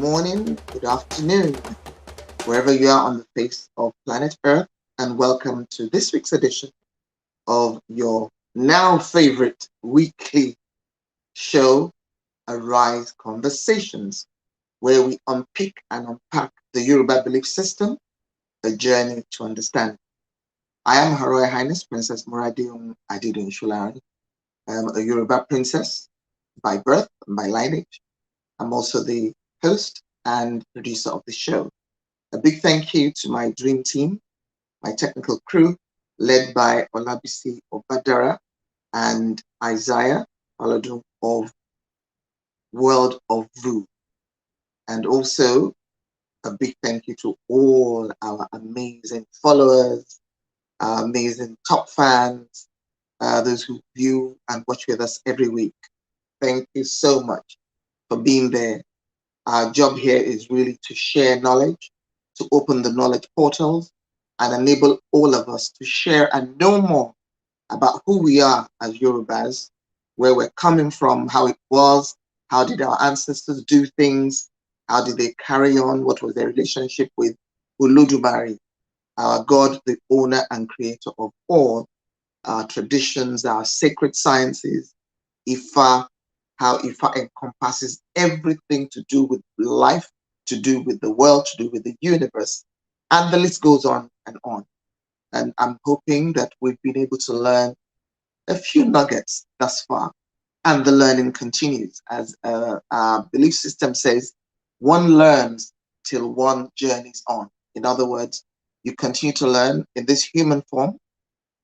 morning, good afternoon, wherever you are on the face of planet Earth, and welcome to this week's edition of your now favorite weekly show, Arise Conversations, where we unpick and unpack the Yoruba Belief System, a journey to understand. I am Her Royal Highness Princess Moradeun Adedoyin-Solarin. I'm a Yoruba princess by birth and by lineage. I'm also the host and producer of the show. A big thank you to my dream team, my technical crew, led by Olabisi Obadara and Isaiah Paladun of World of Vu. And also a big thank you to all our amazing followers, our amazing top fans, those who view and watch with us every week. Thank you so much for being there. Our job here is really to share knowledge, to open the knowledge portals, and enable all of us to share and know more about who we are as Yorubas, where we're coming from, how it was, how did our ancestors do things, how did they carry on, what was their relationship with Olodumare, our God, the owner and creator of all, our traditions, our sacred sciences, Ifa, how Ifa encompasses everything to do with life, to do with the world, to do with the universe, and the list goes on and on. And I'm hoping that we've been able to learn a few nuggets thus far, and the learning continues. As our belief system says, one learns till one journeys on. In other words, you continue to learn in this human form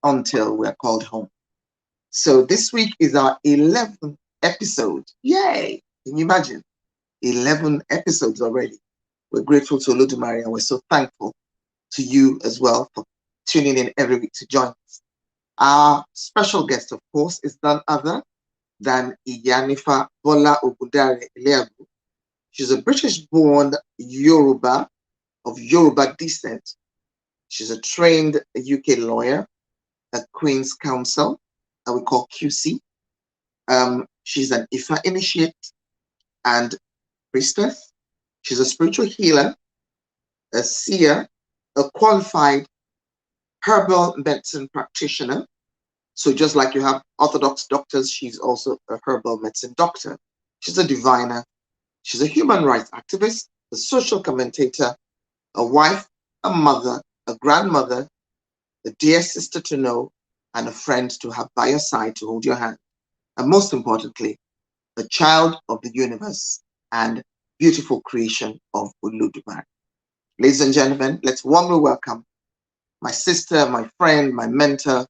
until we're called home. So this week is our 11th episode. Yay! Can you imagine? 11 episodes already. We're grateful to Olodumare and we're so thankful to you as well for tuning in every week to join us. Our special guest, of course, is none other than Iyanifa Bola Ogundare-Eleagu. She's a British-born Yoruba of Yoruba descent. She's a trained UK lawyer, a Queen's Counsel, that we call QC. She's an Ifa initiate and priestess. She's a spiritual healer, a seer, a qualified herbal medicine practitioner. So just like you have orthodox doctors, she's also a herbal medicine doctor. She's a diviner. She's a human rights activist, a social commentator, a wife, a mother, a grandmother, a dear sister to know, and a friend to have by your side to hold your hand. And most importantly, a child of the universe and beautiful creation of Olodumare. Ladies and gentlemen, let's warmly welcome my sister, my friend, my mentor,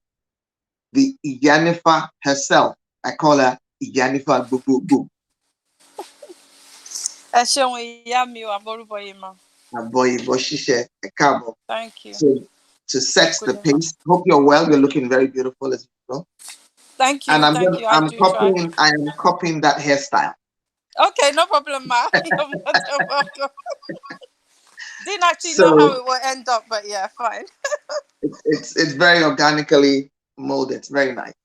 the Iyanifa herself. I call her Iyanifa Boo Boo Boo. Thank you. So to set the pace, hope you're well. You're looking very beautiful as usual. Thank you. And I am copying that hairstyle. Okay, no problem, ma. You're more than welcome. Didn't actually know how it will end up, but yeah, fine. It's very organically molded. It's very nice.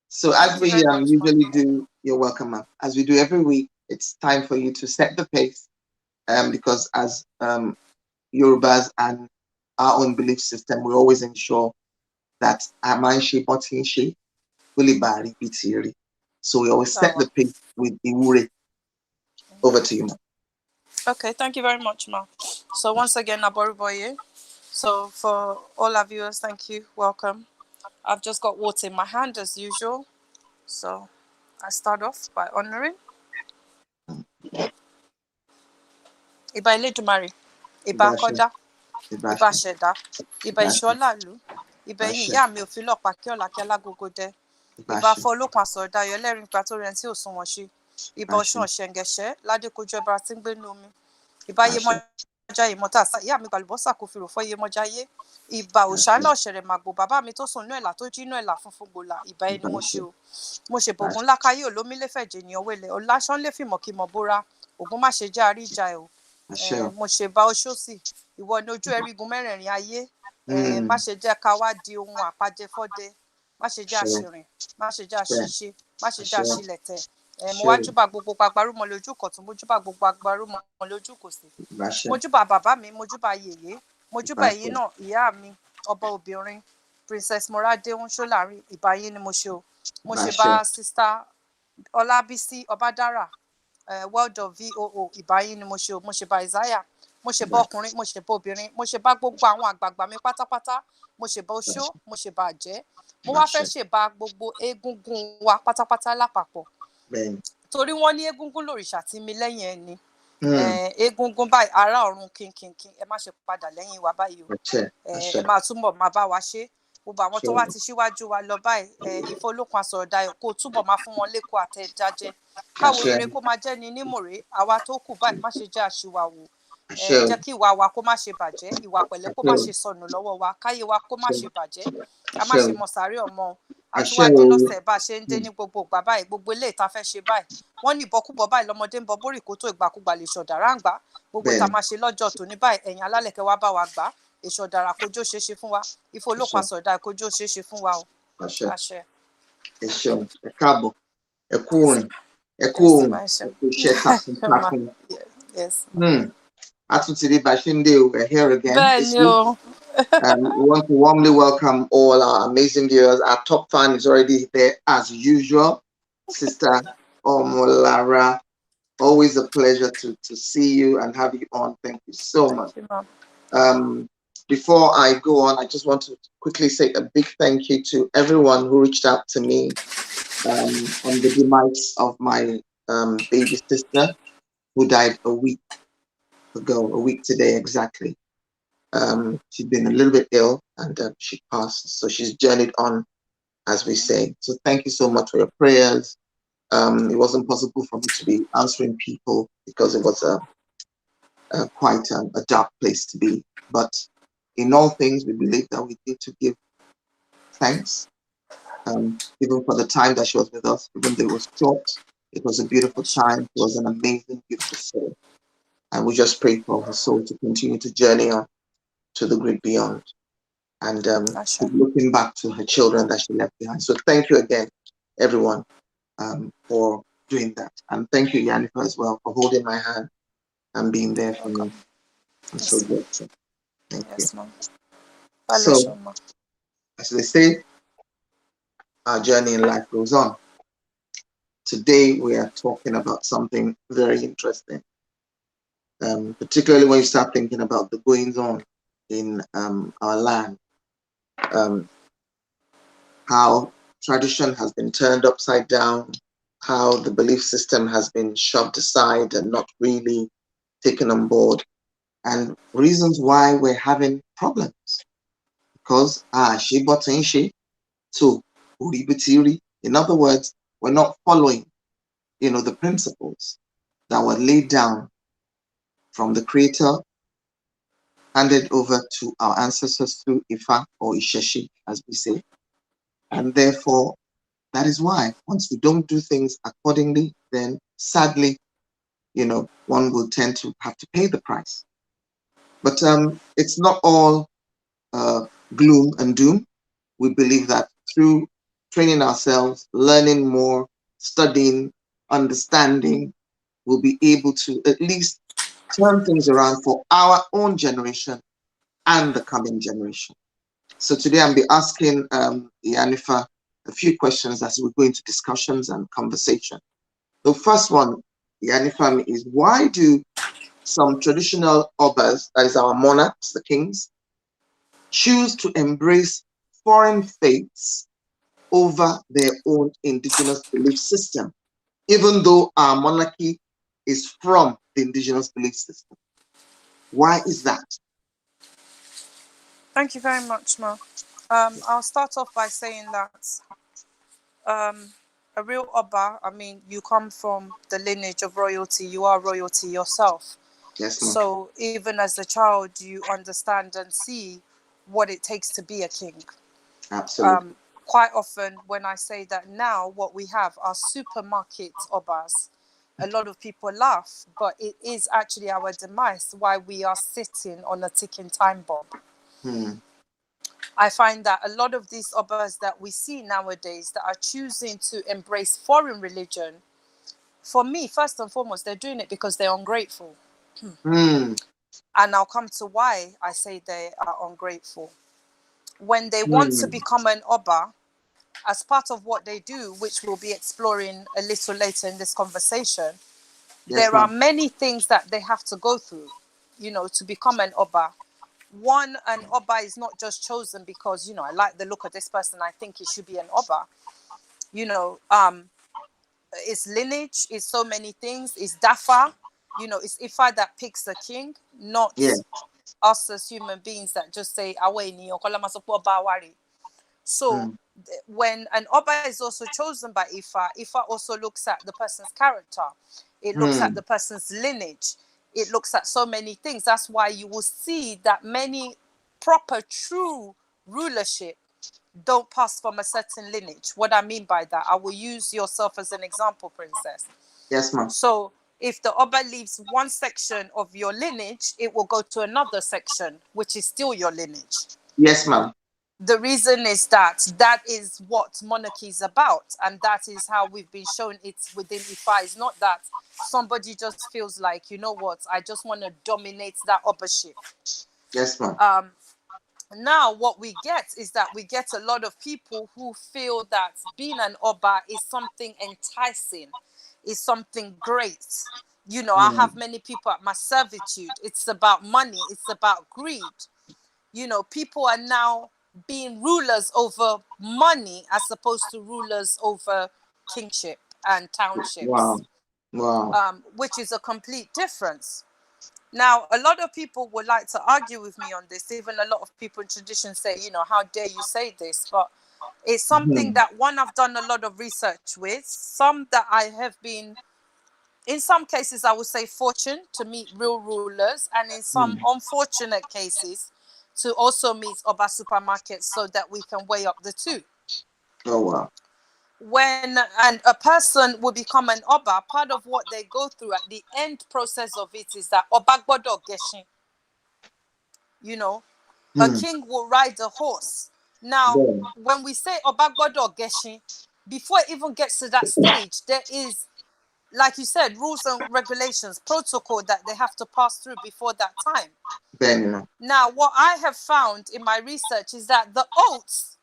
So as we usually do, you're welcome, ma'am. As we do every week, it's time for you to set the pace, because as Yorubas and our own belief system, we always ensure that amanshi botinshi kulibari bitiri. So we always set the pace with Iwure. Over to you, ma'am. Okay, thank you very much, ma. So once again, Aboriboye. So for all our viewers, thank you. Welcome. I've just got water in my hand as usual. So I start off by honoring Iba Eledumare, Iba Koda, Iba Sheda, Iba Isholalu, Iba Eyin Ìyá mi òfin lọ́pàá kí ọ̀la kí alágogo dẹ, Iba Fọlọ́kun àsọ̀rọ̀dá ayọ̀ ẹlẹ́rìn ìgbà tó rẹ̀ tí ò sún wọn ṣe, Iba Ọ̀ṣun ọ̀ṣẹ̀ǹgẹ̀ṣẹ́ ládékojú ẹbára tí ń gbé nú omi, Iba Yemọja Ìmọ̀ta ìyá mi gbàlùbọ́sà kò fi rò fọ́ Yemọja yé, Ìbà òṣà náà ṣẹ̀rẹ̀ màgbò bàbá mi tó sùn inú ẹ̀là tó jí inú ẹ̀là funfun gbòòlà ìbà ẹni mo ṣe o mo ṣe bògùn lákàyè olómílẹ́fẹ̀jẹ̀ ènìyàn wẹ̀lẹ̀ ọ̀làṣán lè fìmọ̀ kí mọ̀ bóra ògùn má ṣe já àríjà ẹ̀ o mo ṣe bá oṣòsì ìwọ ni ojú ẹrígun mẹ́rẹ̀ẹ̀rin ayé má ṣe jẹ́ ká wá di ohun àpajẹ fọ́dẹ má ṣe jẹ́ àṣìrìn má ṣe jẹ́ àṣìṣe má ṣe jẹ́ àṣìlẹ̀tẹ̀ Mo wá júbà gbogbo agbarúmọ lójú kọ̀tún, mo júbà gbogbo agbarúmọ lójú kòsì. Mo júbà bàbá mi, mo júbà yèyé, mo júbà ẹ̀yin náà ìyá mi ọba obìnrin Princess Moradeun-Solarin, ìbà yín ni mo ṣe o. Mo ṣe bá Sister Ọlábísí Ọbádára, World of VOO, ìbà yín ni mo ṣe o. Mo ṣe bá Isaiah, mo ṣe bá ọkùnrin, mo ṣe bá obìnrin, mo ṣe bá gbogbo àwọn àgbààgbà mi pátápátá, mo ṣe bá oṣó, mo ṣe bá àjẹ́, mo wá fẹ́ ṣe bá gbogbo egungun wa pátápátá lápapọ̀. Torí wọ́n ní egungun lòrìṣà tí mi lẹ́yìn ẹni. Egungun báyìí ará ọ̀run kínkínkín, ẹ má ṣe padà lẹ́yìn wa báyìí o. Ẹ máa túbọ̀ máa bá wa ṣe. Gbogbo àwọn tó wá ti síwájú wa lọ báyìí, Ìfọlọ́kun Asọ̀rọ̀dayọ̀ kó túbọ̀ máa fún wọn lẹ́kọ̀ọ́ àtẹ̀jájẹ. Káwo rere kó máa jẹ́ ni nímòrè, àwa tó kù báyìí má ṣe jẹ́ àṣìwàwò. Jẹ́ kí ìwà wa kó má ṣe bàjẹ́, ìwà pẹ̀lẹ́ kó má ṣe sọnù lọ́wọ́ wa, káyé wa kó má ṣe bàjẹ́, ká má ṣe mọ sàárè ọmọ. Àtúwádé lọ́sẹ̀ bá a ṣe ń dé ní gbogbo ìgbà báyìí, gbogbo ilé ìta fẹ́ ṣe báyìí. Wọ́n ní ìbọkúbọ̀ báyìí lọ́mọdé ń bọ bórì kó tó ìgbàkúgbà lè ṣọ̀dàrà ń gbà. Gbogbo ìta máa ṣe lọ́jọ́ tòní báyìí, ẹ̀yin alálẹ̀kẹ́ wá bá wa gbà. Èṣù ọ̀dàrà kójó ṣeéṣe fún wa. Ìfọlọ́kun Asọ̀rọ̀dayọ̀ kójó ṣeéṣe fún wa o. Àṣẹ. Ẹ ṣeun, ẹ káàbọ̀, ẹ kú orin, ẹ kú ohun, ẹ kú iṣẹ́ takuntakun. A tún ti rí bá ṣe ń dé o, we're here again this week. We want to warmly welcome all our amazing viewers. Our top fan is already there as usual, Sister Omolara. Always a pleasure to see you and have you on. Thank you so much. Before I go on, I just want to quickly say a big thank you to everyone who reached out to me on the demise of my baby sister, who died a week ago, a week today exactly. She'd been a little bit ill and she passed, so she's journeyed on, as we say. So thank you so much for your prayers. It wasn't possible for me to be answering people because it was quite a dark place to be. But in all things, we believe that we need to give thanks, even for the time that she was with us, even though it was short. It was a beautiful time. It was an amazing, beautiful soul. And we just pray for her soul to continue to journey on to the great beyond, and keep looking back to her children that she left behind. So thank you again, everyone, for doing that. And thank you, Iyanifa, as well, for holding my hand and being there for me. I'm so grateful. Thank you. So, as they say, our journey in life goes on. Today, we are talking about something very interesting, particularly when you start thinking about the goings on in our land, how tradition has been turned upside down, how the belief system has been shoved aside and not really taken on board, and reasons why we're having problems. Because so in other words, we're not following, the principles that were laid down from the Creator, handed over to our ancestors through Ifa or Isheshi, as we say. And therefore, that is why once we don't do things accordingly, then sadly, one will tend to have to pay the price. But it's not all gloom and doom. We believe that through training ourselves, learning more, studying, understanding, we'll be able to at least turn things around for our own generation and the coming generation. So today I'll be asking Iyanifa a few questions as we go into discussions and conversation. The first one, Iyanifa, is why do some traditional obas, that is our monarchs, the kings, choose to embrace foreign faiths over their own indigenous belief system, even though our monarchy is from the indigenous belief system? Why is that? Thank you very much, Ma. I'll start off by saying that a real Oba, you come from the lineage of royalty, you are royalty yourself. Yes, ma'am. So even as a child, you understand and see what it takes to be a king. Absolutely. Quite often when I say that now, what we have are supermarket Obas. A lot of people laugh, but it is actually our demise why we are sitting on a ticking time bomb. I find that a lot of these Obas that we see nowadays that are choosing to embrace foreign religion for me, first and foremost, they're doing it because they're ungrateful. Mm. And I'll come to why I say they are ungrateful. When they want to Mm. become an Oba, as part of what they do, which we'll be exploring a little later in this conversation, Yes, there are ma'am. many things that they have to go through, to become an Oba. One, an Oba is not just chosen because, I like the look of this person, I think he should be an Oba. It's lineage, it's so many things, it's Dafa, it's Ifa that picks the king, not Yeah. us as human beings that just say, "Awe ni okola masopo Oba wari." So Mm. when an Oba is also chosen by Ifa, Ifa also looks at the person's character. It looks at Mm. the person's lineage. It looks at so many things. That's why you will see that many proper, true rulership don't pass from a certain lineage. What I mean by that, I will use yourself as an example, princess. Yes, ma'am. So if the Oba leaves one section of your lineage, it will go to another section, which is still your lineage. Yes, ma'am. The reason is that is what monarchy is about, and that is how we've been shown it's within Ifa. It's not that somebody just feels like, you know what, I just want to dominate that uppership. Yes, ma'am. Now what we get is that we get a lot of people who feel that being an Oba is something enticing, is something great. I have Mm. many people at my servitude. It's about money, it's about greed. People are now being rulers over money as opposed to rulers over kingship and townships, Wow. Wow. which is a complete difference. Now, a lot of people would like to argue with me on this. Even a lot of people in tradition say, how dare you say this? But it's something Mm. that, one, I've done a lot of research with, some that I have been, in some cases, I would say fortunate to meet real rulers, and in some Mm. unfortunate cases, to also meet Oba supermarkets so that we can weigh up the two. Oh, wow. When and a person will become an Oba, part of what they go through at the end process of it is that Oba gbodo geshin. You know, a Mm. king will ride a horse. Now, Yeah. when we say Oba gbodo geshin, before it even gets to that stage, there is, like you said, rules and regulations, protocol that they have to pass through before that time. Then, you know. Now, what I have found in my research is that the oaths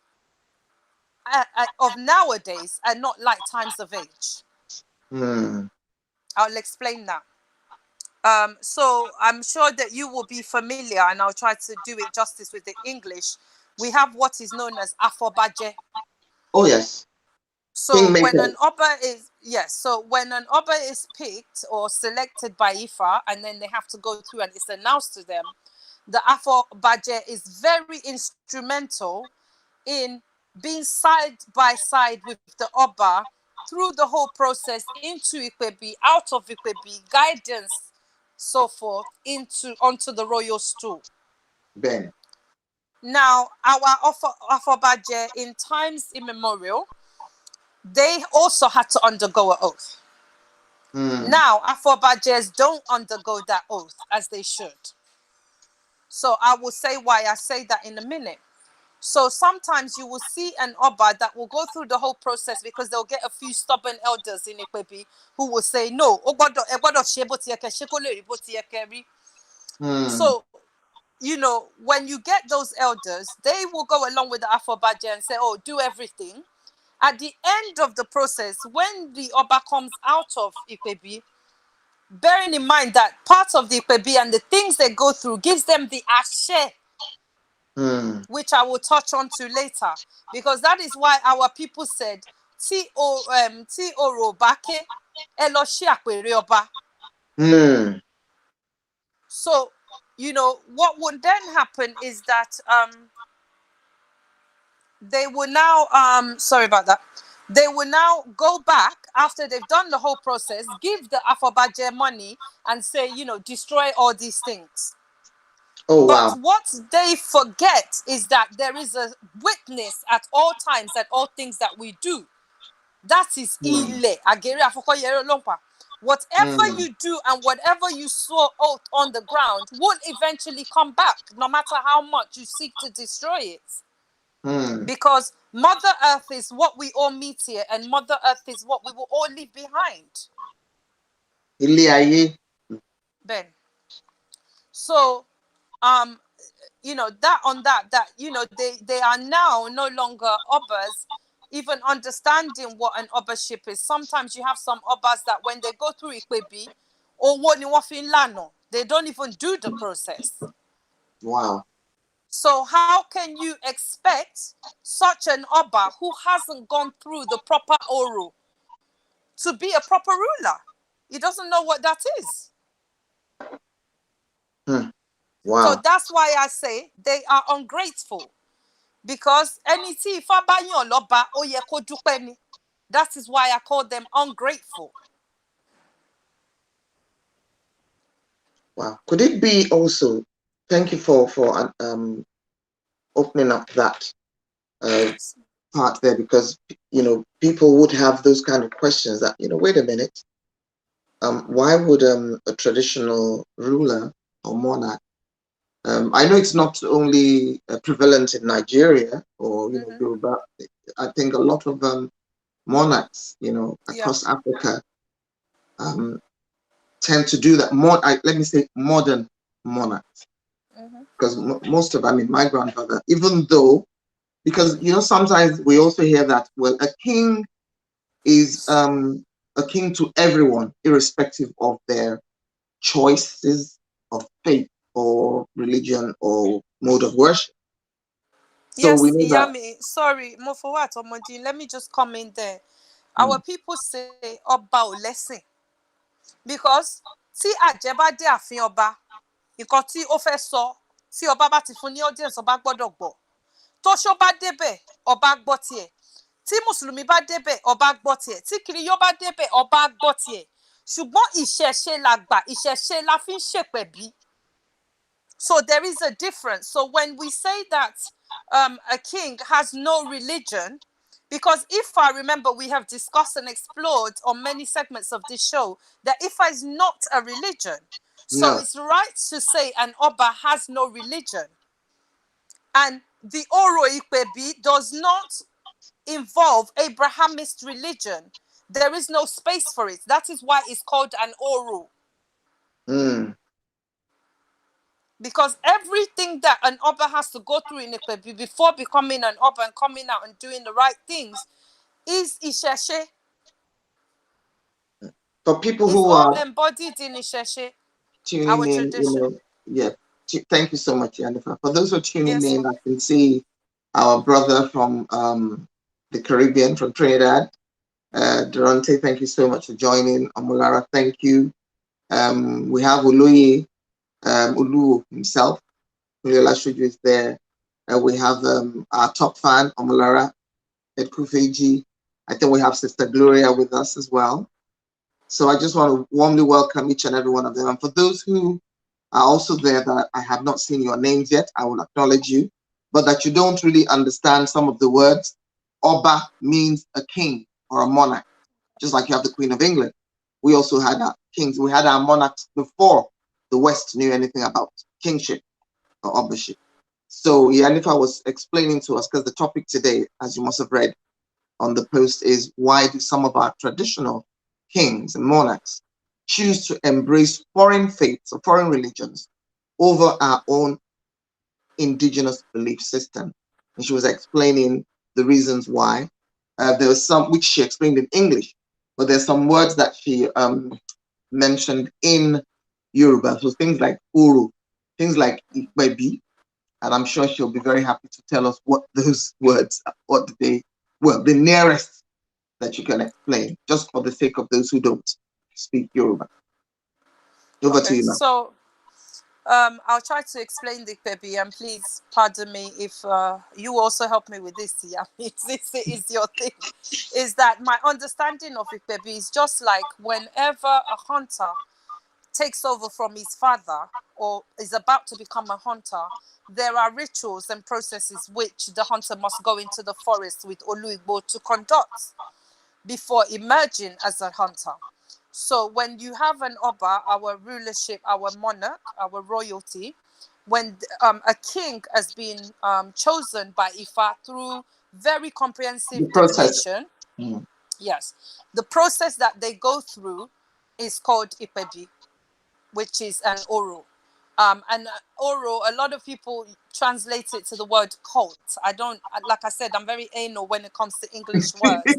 of nowadays are not like times of age. Mm. I'll explain that. So I'm sure that you will be familiar, and I'll try to do it justice with the English. We have what is known as afobaje. Oh, yes. So when Kingmaker. an Oba is, yes, so when an Oba is picked or selected by Ifa, and then they have to go through and it's announced to them, the afobaje is very instrumental in being side by side with the Oba through the whole process into Ikwebi, out of Ikwebi, guidance, so forth, onto the royal stool. Ben. Now, our Afobaje in times immemorial, they also had to undergo an oath. Mm. Now, Afobajes don't undergo that oath as they should. So I will say why I say that in a minute. So sometimes you will see an Oba that will go through the whole process because they'll get a few stubborn elders in Ikwebi who will say, no, Mm. so, when you get those elders, they will go along with the Afobaje and say, oh, do everything. At the end of the process, when the Oba comes out of Ikwebi, bearing in mind that part of the Ikwebi and the things they go through gives them the ashe, Mm. which I will touch on to later, because that is why our people said, Ti orobake eloshi apere oba. Mm. So, what would then happen is that they will now, sorry about that, they will now go back after they've done the whole process, give the Afobaje money and say, destroy all these things. Oh, But wow. what they forget is that there is a witness at all times at all things that we do. That is Mm. ile. Agere afokoyere lompa. Whatever Mm. you do and whatever you saw out on the ground will eventually come back, no matter how much you seek to destroy it. Mm. Because Mother Earth is what we all meet here, and Mother Earth is what we will all leave behind. Ilé ayé. Ben. So, um, that they are now no longer obas, even understanding what an obaship is. Sometimes you have some obas that when they go through Ikwebi, or what ni wọ́n fi ń lànà, they don't even do the process. Wow. So how can you expect such an oba who hasn't gone through the proper oru to be a proper ruler? He doesn't know what that is. So Wow. that's why I say they are ungrateful. Because ẹni tí Ifá bá yàn lọ́ba, ó yẹ kó dúpẹ́ ni. That is why I call them ungrateful. Wow. Could it be also? Thank you for opening up that Yes. part there, because people would have those kind of questions that wait a minute, why would a traditional ruler or monarch, I know it's not only prevalent in Nigeria or Yoruba. I think a lot of monarchs Yeah. across Africa tend to do that. More, let me say, modern monarchs, because most of, my grandfather, even though, because sometimes we also hear that, well, a king is a king to everyone, irrespective of their choices of faith or religion or mode of worship. So we Yes, know that. Iyami, sorry, Mofowat Omodin, let me just come in there. Our people say Ọba ò lẹ́sìn. Because tí àjẹ́ bá dé ààfin ọba, nǹkan tí ó fẹ́ sọ, tí ọba bá ti fún ní audience, ọba gbọ́dọ̀ gbọ́. Tóṣó bá débẹ̀, ọba gbọ́ tiẹ̀. Tí Mùsùlùmí bá débẹ̀, ọba gbọ́ tiẹ̀. Tí Kiriyó bá débẹ̀, ọba gbọ́ tiẹ̀. Ṣùgbọ́n ìṣẹ̀ṣe làgbà, ìṣẹ̀ṣe la fi ń ṣèpẹ̀bí. So there is a difference. So when we say that a king has no religion, because Ifa, remember, we have discussed and explored on many segments of this show that Ifa is not a religion. So No. it's right to say an Oba has no religion. And the Oro Ikpebi does not involve Abrahamist religion. There is no space for it. That is why it's called an Oro. Because everything that an Oba has to go through in Ikpebi before becoming an Oba and coming out and doing the right things is Isheshe. For people It's who all are embodied in Isheshe, tuning our in, tradition. yeah. Thank you so much, Iyanifa. For those who are tuning Yes, in, ma'am. I can see our brother from the Caribbean, from Trinidad, Durante. Thank you so much for joining. Amulara, thank you. We have Uluyi Ulu himself. Uluyi Lashuju is there. We have our top fan, Amulara Edkufeji. I think we have Sister Gloria with us as well. So I just want to warmly welcome each and every one of them. And for those who are also there that I have not seen your names yet, I will acknowledge you, but that you don't really understand some of the words. Oba means a king or a monarch, just like you have the Queen of England. We also had our kings. We had our monarchs before the West knew anything about kingship or obaship. So Iyanifa was explaining to us, because the topic today, as you must have read on the post, is why do some of our traditional kings and monarchs choose to embrace foreign faiths or foreign religions over our own indigenous belief system? And she was explaining the reasons why. There was some which she explained in English, but there's some words that she mentioned in Yoruba. So things like uru, things like ikwebi, and I'm sure she'll be very happy to tell us what those words are, what they, well, the nearest that you can explain, just for the sake of those who don't speak Yoruba. Over to Okay, you now. so I'll try to explain the Ikpebi, and please pardon me if you also help me with this. Yeah, this is your thing. Is that my understanding of Ikpebi is just like whenever a hunter takes over from his father or is about to become a hunter, there are rituals and processes which the hunter must go into the forest with Oluigbo to conduct before emerging as a hunter. So when you have an Oba, our rulership, our monarch, our royalty, when a king has been chosen by Ifa through very The comprehensive process. divination, yes, the process that they go through is called Ipebi, which is an Oro. And Oro, a lot of people translate it to the word cult. I don't, like I said, I'm very anal when it comes to English words.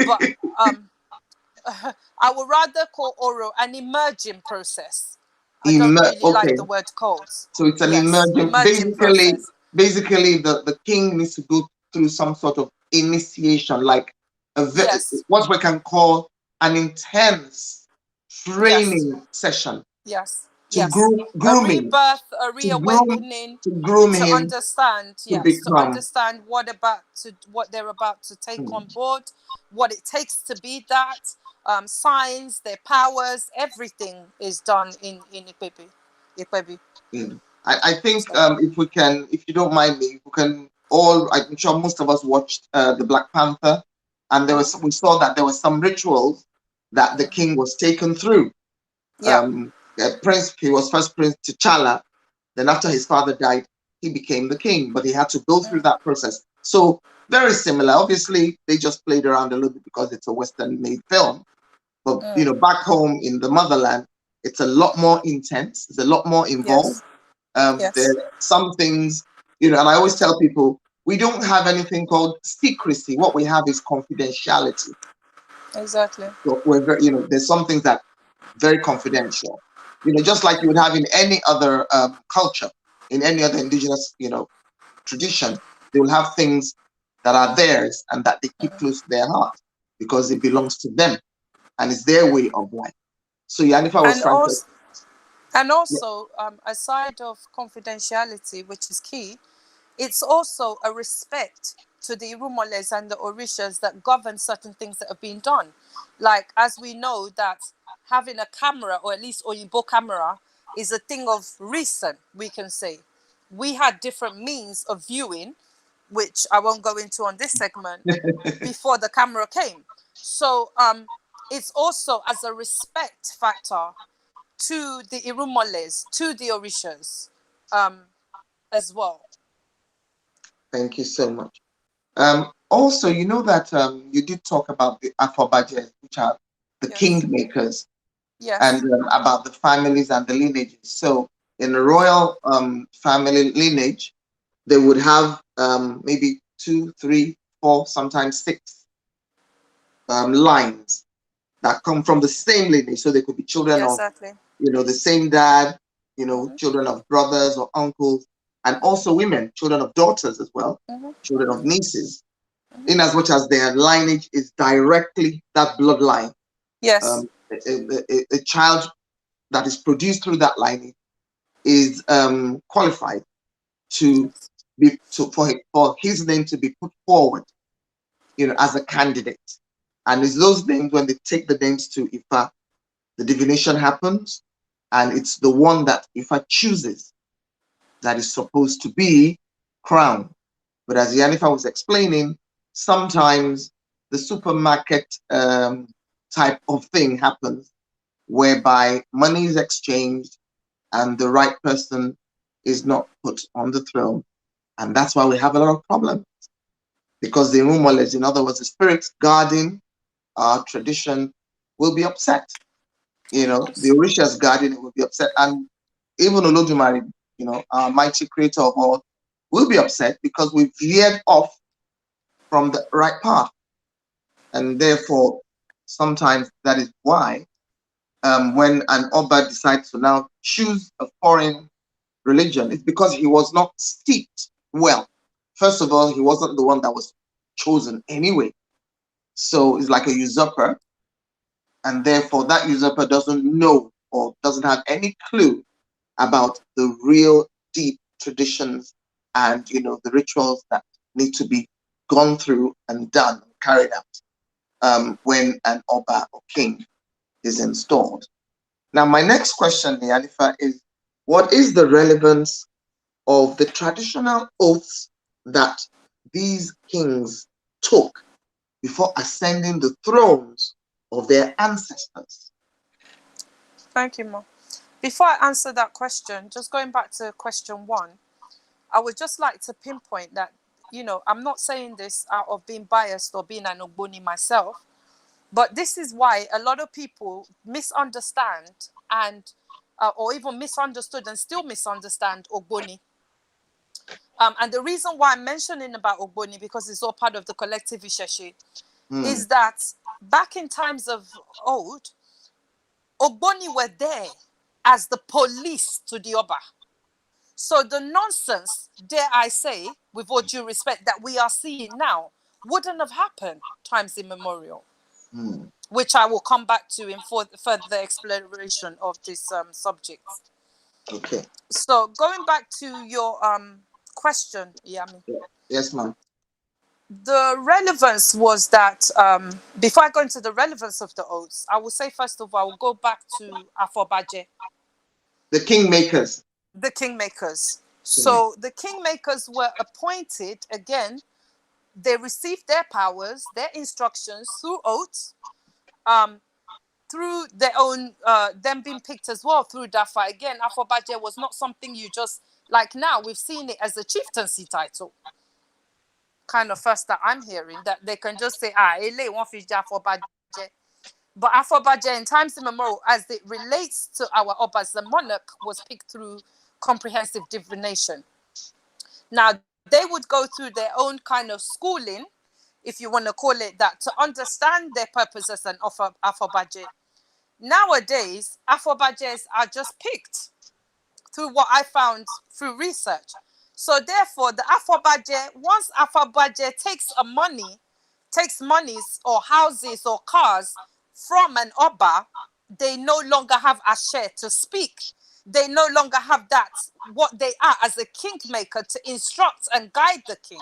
But I would rather call Oro an emerging process. I don't really like Okay. the word cult. So it's an Yes, emergent. emerging process. Basically, the king needs to go through some sort of initiation, like Yes, what we can call an intense yes, training session yes, to yes. A grooming, rebirth, a to groom, reawakening, to groom to him understand, to yes, to become. understand what they're about to take Mm, on board, what it takes to be that, signs, their powers, everything is done in Ipebi. mm. I think So, if we can, if you don't mind me, we can all. I'm sure most of us watched the Black Panther, and we saw that there were some rituals that the king was taken through. yeah, He was first Prince T'Challa. Then after his father died, he became the king, but he had to go through that process. So very similar. Obviously, they just played around a little bit because it's a Western-made film. But back home in the motherland, it's a lot more intense. It's a lot more involved. yes, There yes, are some things, and I always tell people we don't have anything called secrecy. What we have is confidentiality. exactly. So there's some things that very confidential. Just like you would have in any other culture, in any other indigenous, tradition, they will have things that are theirs and that they keep close to their heart because it belongs to them and it's their way of life. So Iyanifa was And trying to. also, and Yeah. also, aside of confidentiality, which is key, it's also a respect to the Irumoles and the Orishas that govern certain things that have been done. Like, as we know that having a camera, or at least Oyibo camera, is a thing of recent, we can say. We had different means of viewing, which I won't go into on this segment, before the camera came. So it's also as a respect factor to the Irumoles, to the Orishas, um, as well. Thank you so much. Also, you know that you did talk about the Afobaje, which are the Yes. kingmakers, and Yes. about the families and the lineages. So in a royal family lineage, they would have maybe two, three, four, sometimes six lines that come from the same lineage. So they could be children Yeah, of, exactly. the same dad, children of brothers or uncles, and also women, children of daughters as well, children of nieces, in as much as their lineage is directly that bloodline. Yes. A child that is produced through that lineage is qualified to for his name to be put forward, as a candidate. And it's those names when they take the names to Ifa, the divination happens, and it's the one that Ifa chooses that is supposed to be crowned. But as Iyanifa was explaining, sometimes the supermarket type of thing happens whereby money is exchanged and the right person is not put on the throne. And that's why we have a lot of problems. Because the Rumoles, in other words, the spirits guarding our tradition, will be upset. Of The course. Orishas guardian will be upset. And even Olodumare, our mighty creator of all, will be upset because we've veered off from the right path. And therefore, sometimes that is why when an Oba decides to now choose a foreign religion, it's because he was not steeped well. First of all, he wasn't the one that was chosen anyway. So it's like a usurper. And therefore, that usurper doesn't know or doesn't have any clue about the real deep traditions and the rituals that need to be gone through and done, carried out when an Oba or king is installed. Now, my next question, Iyanifa, is what is the relevance of the traditional oaths that these kings took before ascending the thrones of their ancestors? Thank you, Ma. Before I answer that question, just going back to question one, I would just like to pinpoint that, I'm not saying this out of being biased or being an Ogboni myself, But this is why a lot of people misunderstand and or even misunderstood and still misunderstand Ogboni. And the reason why I'm mentioning about Ogboni, because it's all part of the collective Isheshe, is that back in times of old, Ogboni were there as the police to the Oba. So the nonsense, dare I say, with all due respect, that we are seeing now wouldn't have happened times immemorial, which I will come back to in further exploration of this subject. Okay. So going back to your question, Yami. Yes, ma'am. The relevance was that before I go into the relevance of the oaths, I will say first of all, I will go back to Afobaje. The kingmakers. The kingmakers. So the kingmakers were appointed again. They received their powers, their instructions through oaths, through their own them being picked as well through Dafa. Again, Afobaje was not something you just like now. We've seen it as a chieftaincy title. Kind of first that I'm hearing that they can just say, ele won fi Afobaje. But Afobaje in times immemorial, as it relates to our Obas, the monarch was picked through comprehensive divination. Now, they would go through their own kind of schooling, if you want to call it that, to understand their purpose as an Afobaje. Nowadays, Afobajes are just picked through what I found through research. So therefore, the Afobaje, once Afobaje takes monies or houses or cars from an Oba, they no longer have a share to speak. They no longer have that, what they are as a kingmaker, to instruct and guide the king.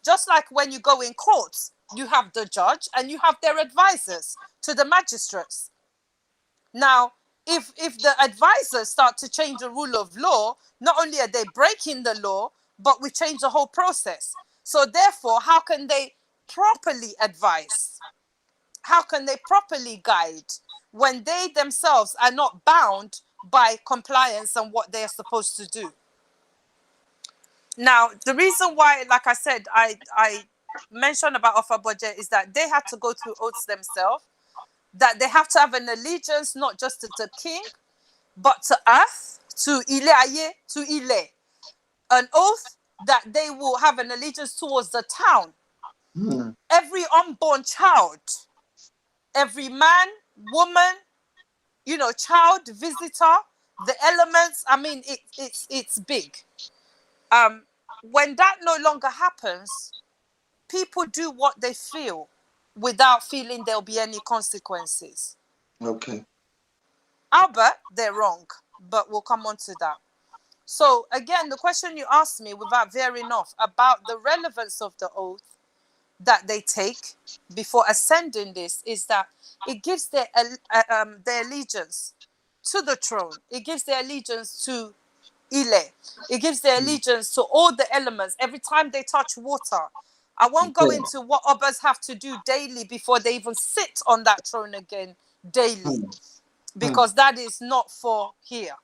Just like when you go in courts, you have the judge and you have their advisors to the magistrates. Now, if the advisors start to change the rule of law, not only are they breaking the law, but we change the whole process. So therefore, how can they properly advise? How can they properly guide when they themselves are not bound by compliance and what they're supposed to do? Now, the reason why, like I said, I mentioned about Ofaboje is that they had to go through oaths themselves, that they have to have an allegiance not just to the king, but to earth, to Ile, to Ile. An oath that they will have an allegiance towards the town. Every unborn child, every man, woman, child, visitor, the elements, I mean, it's big. When that no longer happens, people do what they feel without feeling there'll be any consequences. Okay. Albert, they're wrong, but we'll come on to that. So again, the question you asked me, without veering off, about the relevance of the oath that they take before ascending this, is that it gives their allegiance to the throne. It gives their allegiance to Ile. It gives their allegiance to all the elements. Every time they touch water, I won't go into what Obas have to do daily before they even sit on that throne again daily, because that is not for here.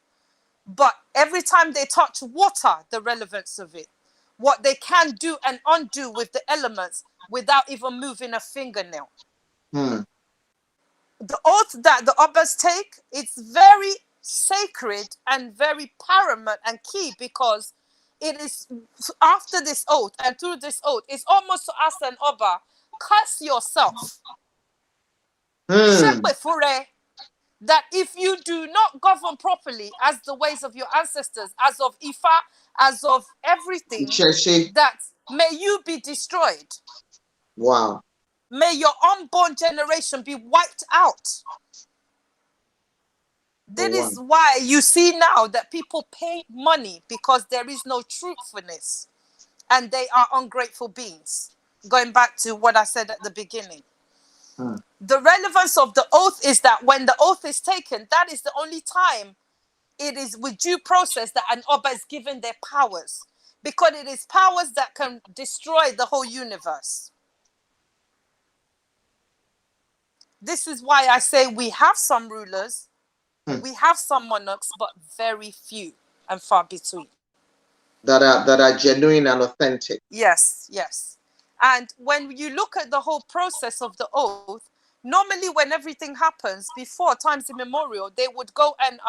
But every time they touch water, the relevance of it, what they can do and undo with the elements without even moving a fingernail. The oath that the Obas take, it's very sacred and very paramount and key, because it is after this oath and through this oath, it's almost to ask an Oba, curse yourself. That if you do not govern properly as the ways of your ancestors, as of Ifa, as of everything, that may you be destroyed. Wow. May your unborn generation be wiped out. That is why you see now that people pay money, because there is no truthfulness and they are ungrateful beings. Going back to what I said at the beginning. The relevance of the oath is that when the oath is taken, that is the only time it is with due process that an Oba is given their powers, because it is powers that can destroy the whole universe. This is why I say we have some rulers, we have some monarchs, but very few and far between. That are genuine and authentic. Yes, yes. And when you look at the whole process of the oath, normally when everything happens, before times immemorial, they would go and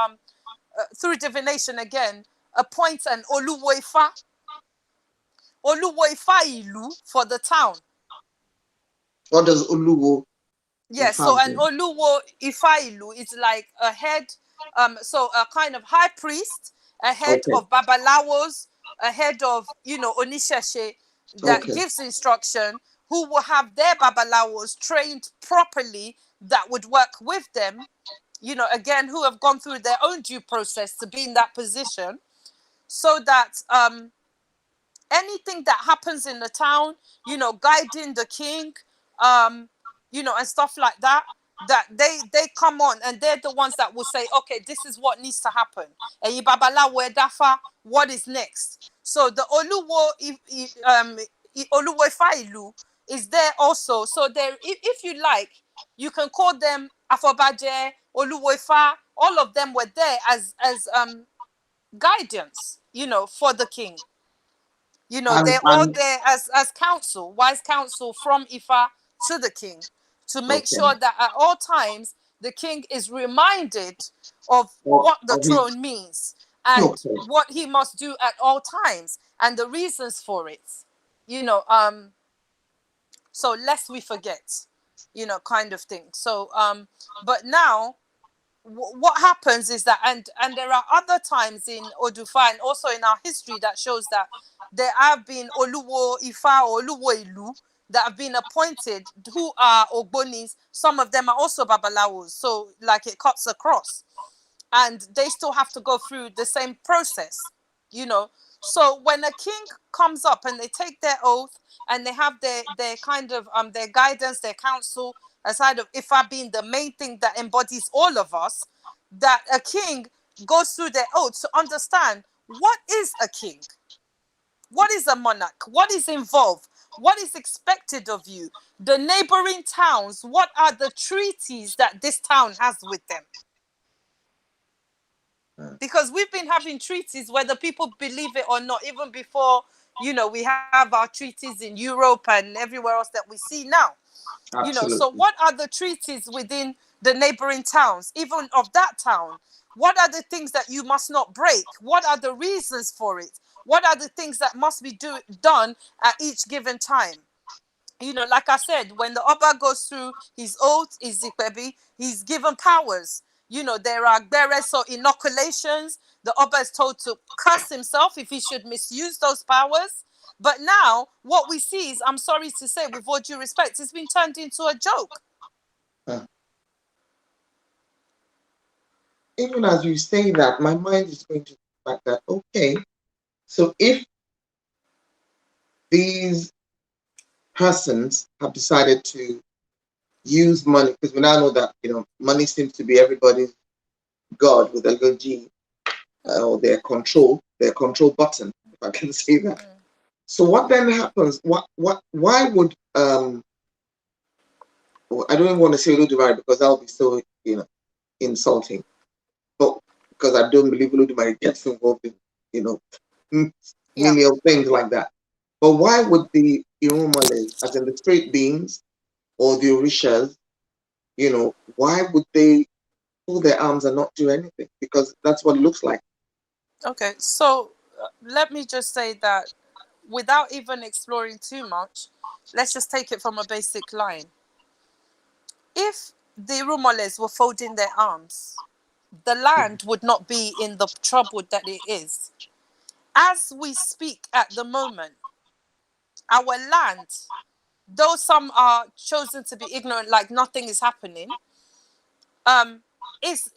through divination again, appoint an Oluwoifa Ilu for the town. What does Uluwo Yes, so Ifa an mean? Oluwo Ifailu is like a head, so a kind of high priest, a head Okay. of Babalawos, a head of, Onisheshe that Okay. gives instruction, who will have their Babalawos trained properly that would work with them, again, who have gone through their own due process to be in that position, so that anything that happens in the town, guiding the king, um, and stuff like that, that they come on and they're the ones that will say, okay, this is what needs to happen. And Babala Wedafa, what is next? So the Oluwo Ifailu is there also. So there, if you like, you can call them Afobaje, Oluwo Ifa. All of them were there as guidance, for the king. They're all And there as counsel, wise counsel from Ifa to the king, to make okay. sure that at all times the king is reminded of what the Of his throne means and okay. what he must do at all times and the reasons for it. So lest we forget, kind of thing. So but now what happens is that, and there are other times in Odufa and also in our history that shows that there have been Oluwo Ifa or Oluwo Ilu that have been appointed who are Ogbonis. Some of them are also Babalawos, so like it cuts across, and they still have to go through the same process, so when a king comes up and they take their oath and they have their kind of their guidance, their counsel, aside of Ifa being the main thing that embodies all of us, that a king goes through their oath to understand what is a king, what is a monarch, what is involved, what is expected of you, the neighboring towns, what are the treaties that this town has with them. Because we've been having treaties, whether people believe it or not, even before, we have our treaties in Europe and everywhere else that we see now. So Absolutely. what are the treaties within the neighboring towns, even of that town? What are the things that you must not break? What are the reasons for it? What are the things that must be done at each given time? Like I said, when the Oba goes through his oath, his Zikwebi, he's given powers. There are beres or inoculations. The Oba is told to curse himself if he should misuse those powers. But now, what we see is, I'm sorry to say, with all due respect, it's been turned into a joke. Uh, Even as you say that, my mind is going to the fact that, okay, so if these persons have decided to use money, because we now know that, money seems to be everybody's God with a little G, or their control button, if I can say that. So what then happens? Why would I don't even want to say Olodumare because that would be so insulting, but because I don't believe Olodumare gets involved in Yeah. menial things like that. But why would the Irumale, as in the spirit beings or the Orishas, why would they pull their arms and not do anything? Because that's what it looks like. Okay, so let me just say that without even exploring too much, let's just take it from a basic line. If the Rumoles were folding their arms, the land would not be in the trouble that it is. As we speak at the moment, our land, though some are chosen to be ignorant, like nothing is happening, is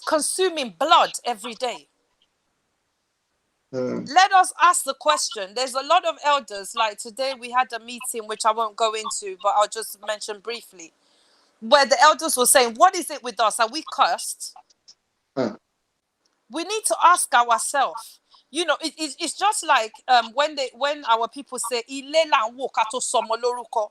consuming blood every day. Let us ask the question. There's a lot of elders, like today we had a meeting, which I won't go into, but I'll just mention briefly, where the elders were saying, what is it with us? Are we cursed? We need to ask ourselves. It's just like when our people say, Ile la wo ka to somo loruko.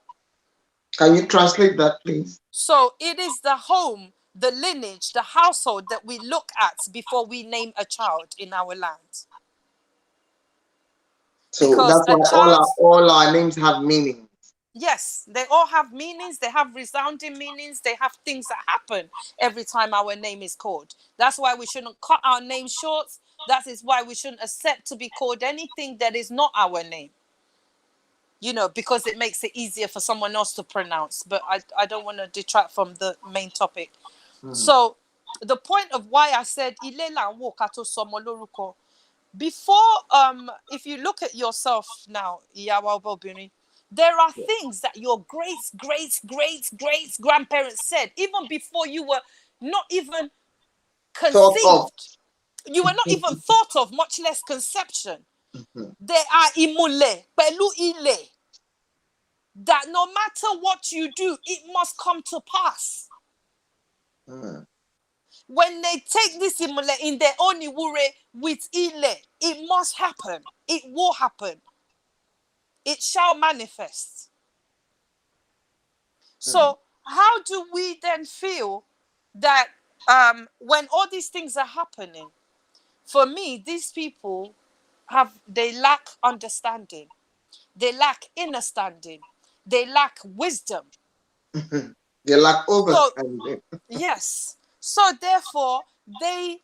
Can you translate that, please? So it is the home, the lineage, the household that we look at before we name a child in our land. So Because that's a why child, all our names have meaning. Yes, they all have meanings. They have resounding meanings. They have things that happen every time our name is called. That's why we shouldn't cut our name short. That is why we shouldn't accept to be called anything that is not our name. You know, because it makes it easier for someone else to pronounce. But I don't want to detract from the main topic. So the point of why I said Ile la wo kato somo loruko, before if you look at yourself now, Iyawa Obobiri, there are things that your great grandparents said even before you were not even Thought of. conceived. You were not even thought of, much less conception. There are imule, pelu ile, that no matter what you do, it must come to pass. When they take this imule in their own iwure with ile, it must happen. It will happen. It shall manifest. So how do we then feel that when all these things are happening? For me, these people they lack understanding. They lack understanding. They lack wisdom. They lack So overstanding. yes. So therefore, they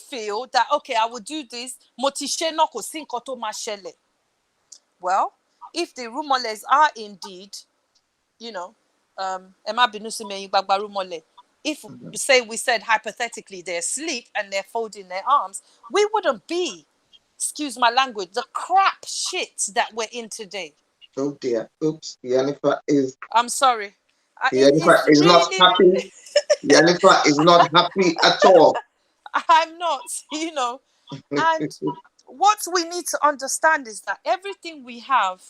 feel that, okay, I will do this. Well, if the rumors are indeed, you know, if say we said hypothetically they're asleep and they're folding their arms, we wouldn't be, excuse my language, the crap shit that we're in today. Oh dear. Oops. Iyanifa is I'm sorry. Iyanifa It's is not really, happy. Iyanifa is not happy at all. I'm not, you know. And what we need to understand is that everything we have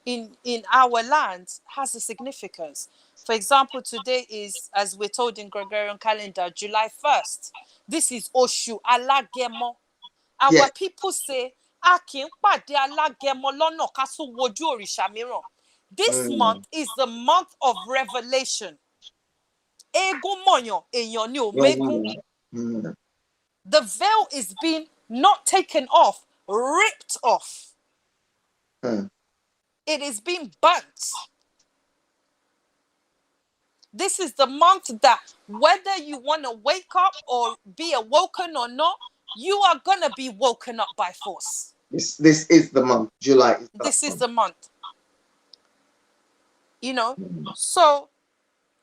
in our land has a significance. For example, today is, as we're told in Gregorian calendar, July 1st. This is Oshu Alagemo. Our Yes. people say, "A kì í pàdé alágẹmọ lọ́nà ká tún wojú òrìṣà mìíràn." This month is the month of revelation. Eégún mọ̀yàn, èèyàn ni ò mégún. The veil is being not taken off, ripped off. It is being burnt. This is the month that whether you want to wake up or be awoken or not, you are going to be woken up by force. This is the month. July is that This is month. the month. You know, so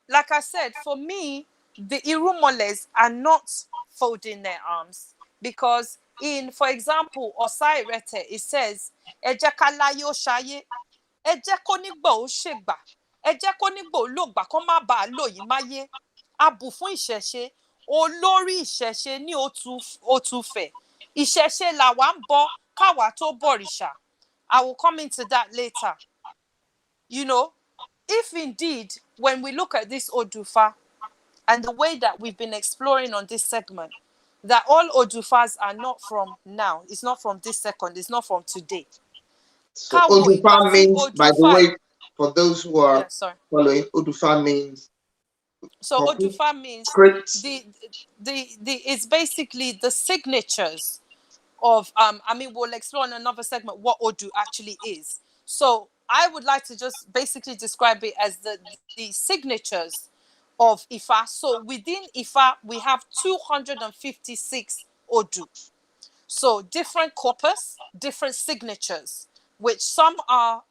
like I said, for me, the Irumoles are not folding their arms because in, for example, Osai Rete, it says, "Ẹ jẹ́ ká láyé ó ṣayé, ẹ jẹ́ kó nígbà ó ṣègbà, ẹ jẹ́ kó nígbà ó lògbà kó má bàa lò yìí máyé. A bù fún ìṣẹ̀ṣe, olórí ìṣẹ̀ṣe ní òtúfẹ̀. Ìṣẹ̀ṣe làwa ń bọ káwa tó bọ̀rìṣà." I will come into that later. You know, if indeed, when we look at this Odufa and the way that we've been exploring on this segment, that all Odufas are not from now, it's not from this second, it's not from today. So Odufa means, by the way, for those who are following, Odufa means. So Odufa means the it's basically the signatures of I mean, we'll explore in another segment what Odu actually is. So I would like to just basically describe it as the signatures of Ifa. So within Ifa, we have 256 Odu. So different corpus, different signatures, which some are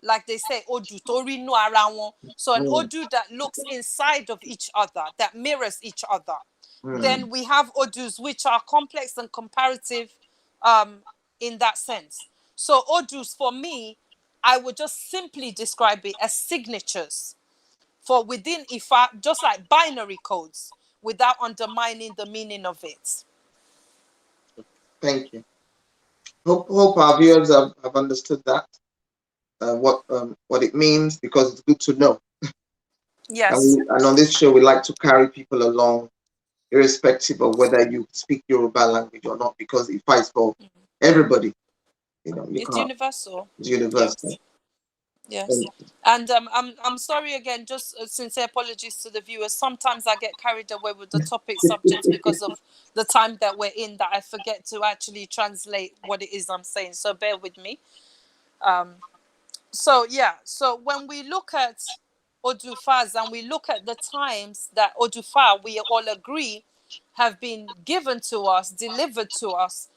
like they say, Odu tori nu ara won. So an Odu that looks inside of each other, that mirrors each other. Then we have Odus which are complex and comparative in that sense. So Odus, for me, I would just simply describe it as signatures for within Ifa, just like binary codes, without undermining the meaning of it. Thank you. Hope our viewers have understood that, what it means, because it's good to know. Yes. And on this show, we like to carry people along, irrespective of whether you speak Yoruba language or not, because it fights for everybody. You know, It's universal. It's universal. Yes. And I'm sorry again, just sincere apologies to the viewers. Sometimes I get carried away with the topic subjects because of the time that we're in, that I forget to actually translate what it is I'm saying. So bear with me. So yeah, so when we look at Odufas and we look at the times that Odufa, we all agree, have been given to us, delivered to us,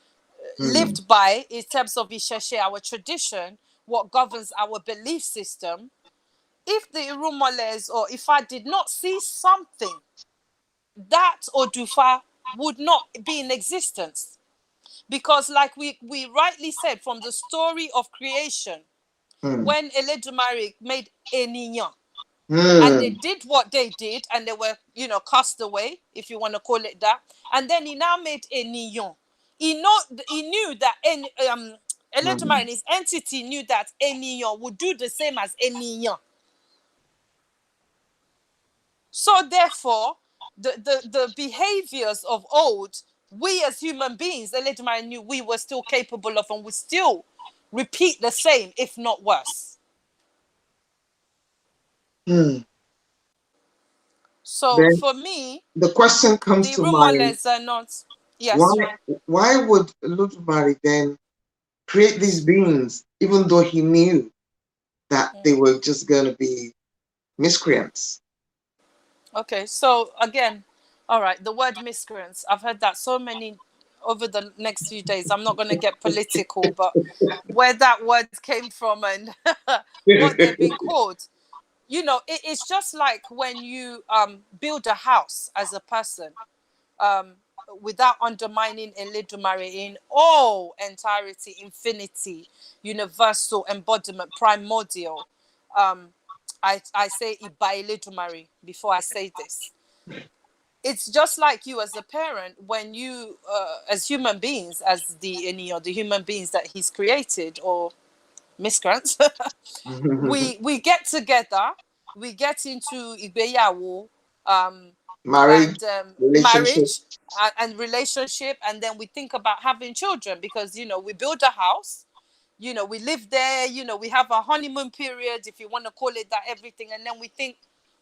Hmm. lived by in terms of Isheshe, our tradition, what governs our belief system. If the Irumoles or if I did not see something, that Odufa would not be in existence. Because like we rightly said, from the story of creation, Hmm. when Eledumare made Eniyan, and they Hmm. did what they did, and they were, cast away, if you want to call it that. And then he now made Eniyan. He knew that Eledumare Hmm. and his entity knew that Eniyan would do the same as Eniyan. So therefore, the behaviors of old, we as human beings, Eledumare knew we were still capable of, and would still repeat the same, if not worse. Hmm. So Then for me, the question comes the to mind: rumors are not. why Yes. why would Olodumare then create these beings, even though he knew that they were just going to be miscreants? Okay. So again, all right. The word miscreants. I've heard that so many over the next few days. I'm not going to get political, but where that word came from and what they've been called, it's just like when you build a house as a person, um, without undermining Eledumare in all entirety, infinity, universal embodiment, primordial. Um, I say Iba Eledumare before I say this. It's just like you as a parent, when you, as human beings, as the human beings that he's created, or miscreants, we get together, we get into Igbeyawo, Marriage, and relationship. marriage, and relationship, and then we think about having children, because we build a house, we live there, we have a honeymoon period, if you want to call it that, everything, and then we think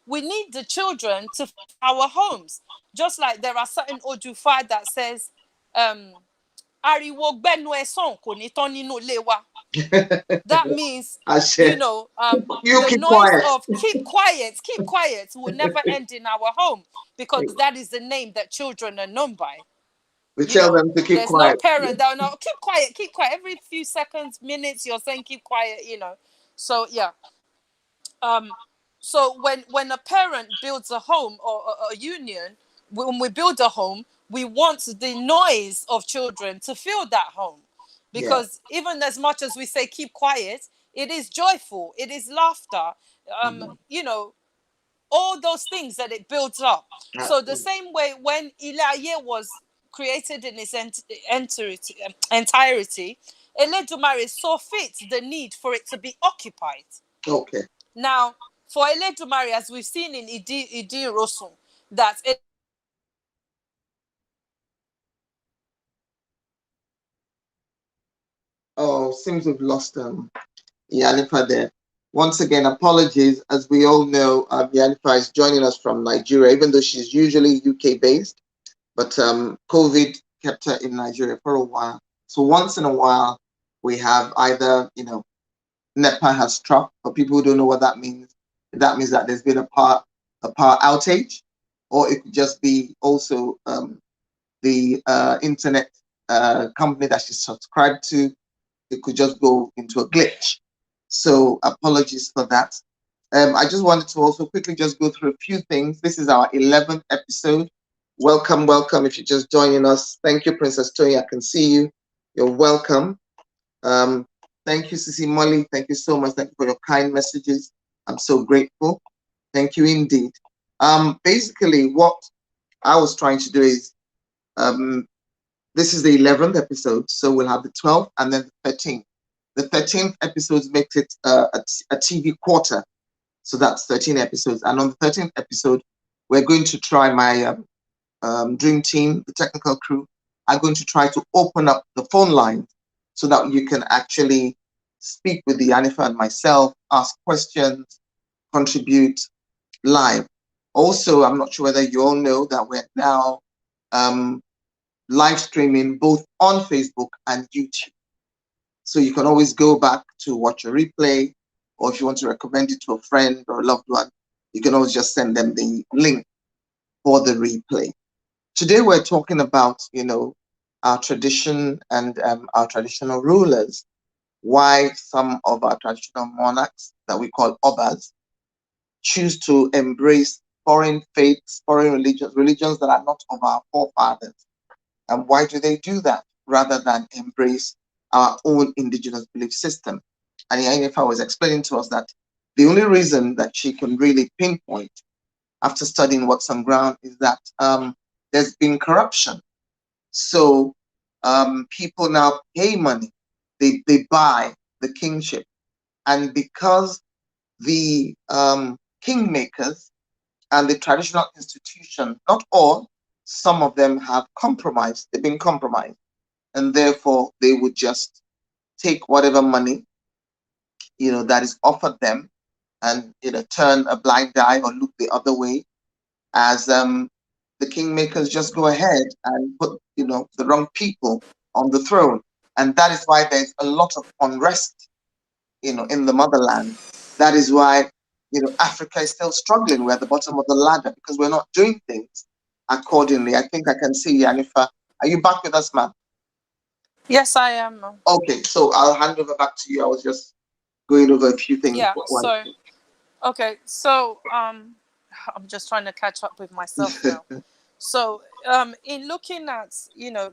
we need the children to fill our homes. Just like there are certain Ojufa that says, ariwo gbẹnu ẹ sàn kò ní tán nínú ilé wa. That means, I said, you the keep noise quiet. of keep quiet will never end in our home, because that is the name that children are known by. We tell them to keep There's no quiet. parent that will know, keep quiet, keep quiet. Every few seconds, minutes, you're saying keep quiet. So yeah. Um, so when a parent builds a home, or a union, when we build a home, we want the noise of children to fill that home, Yeah. because even as much as we say keep quiet, it is joyful, it is laughter, um, Mhm. you know, all those things that it builds up. So the Absolutely. same way when Ilaye was created in its entirety, Eledumare saw fit the need for it to be occupied. Okay. Now, for Eledumare, as we've seen in Idi Rosun, that Oh, seems we've lost Iyanifa there. Once again, apologies. As we all know, Iyanifa is joining us from Nigeria, even though she's usually UK based. But COVID kept her in Nigeria for a while. So once in a while, we have either, NEPA has struck. For people who don't know what that means that there's been a power outage, or it could just be also the internet company that she's subscribed to. It could just go into a glitch. So apologies for that. I just wanted to also quickly just go through a few things. This is our 11th episode. Welcome, welcome. If you're just joining us, thank you, Princess Tony. I can see you. You're welcome. Um, Thank you, Sissy Molly. Thank you so much. Thank you for your kind messages. I'm so grateful. Thank you indeed. Basically, what I was trying to do is um, this is the 11th episode, so we'll have the 12th and then the 13th. The 13th episode makes it a TV quarter, so that's 13 episodes. And on the 13th episode, we're going to try my dream team, the technical crew, are going to try to open up the phone lines so that you can actually speak with the Iyanifa and myself, ask questions, contribute live. Also, I'm not sure whether you all know that we're now um, live streaming both on Facebook and YouTube. So you can always go back to watch a replay or if you want to recommend it to a friend or a loved one, you can always just send them the link for the replay. Today we're talking about, our tradition and our traditional rulers, why some of our traditional monarchs that we call obas choose to embrace foreign faiths, foreign religions that are not of our forefathers. And why do they do that rather than embrace our own indigenous belief system? And Iyanifa was explaining to us that the only reason that she can really pinpoint after studying what's on ground is that there's been corruption. So people now pay money, they buy the kingship. And because the kingmakers and the traditional institution, not all, some of them have compromised, they've been compromised. And therefore, they would just take whatever money, that is offered them and, turn a blind eye or look the other way as the kingmakers just go ahead and put, the wrong people on the throne. And that is why there's a lot of unrest, in the motherland. That is why, Africa is still struggling. We're at the bottom of the ladder because we're not doing things accordingly. I think I can see Iyanifa. Are you back with us, ma'am? Yes, I am. Okay, so I'll hand over back to you. I was just going over a few things. Yeah. So, okay. So, I'm just trying to catch up with myself now. So, in looking at,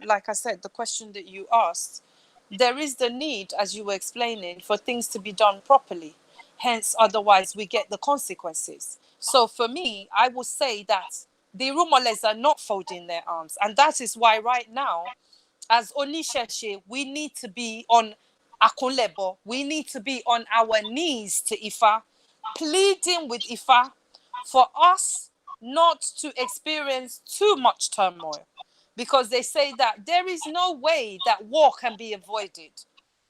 like I said, the question that you asked, there is the need, as you were explaining, for things to be done properly. Hence, otherwise, we get the consequences. So, for me, I will say that the Rumoles are not folding their arms. And that is why, right now, as Onisheshe, we need to be on Akunlebo. We need to be on our knees to Ifa, pleading with Ifa for us not to experience too much turmoil. Because they say that there is no way that war can be avoided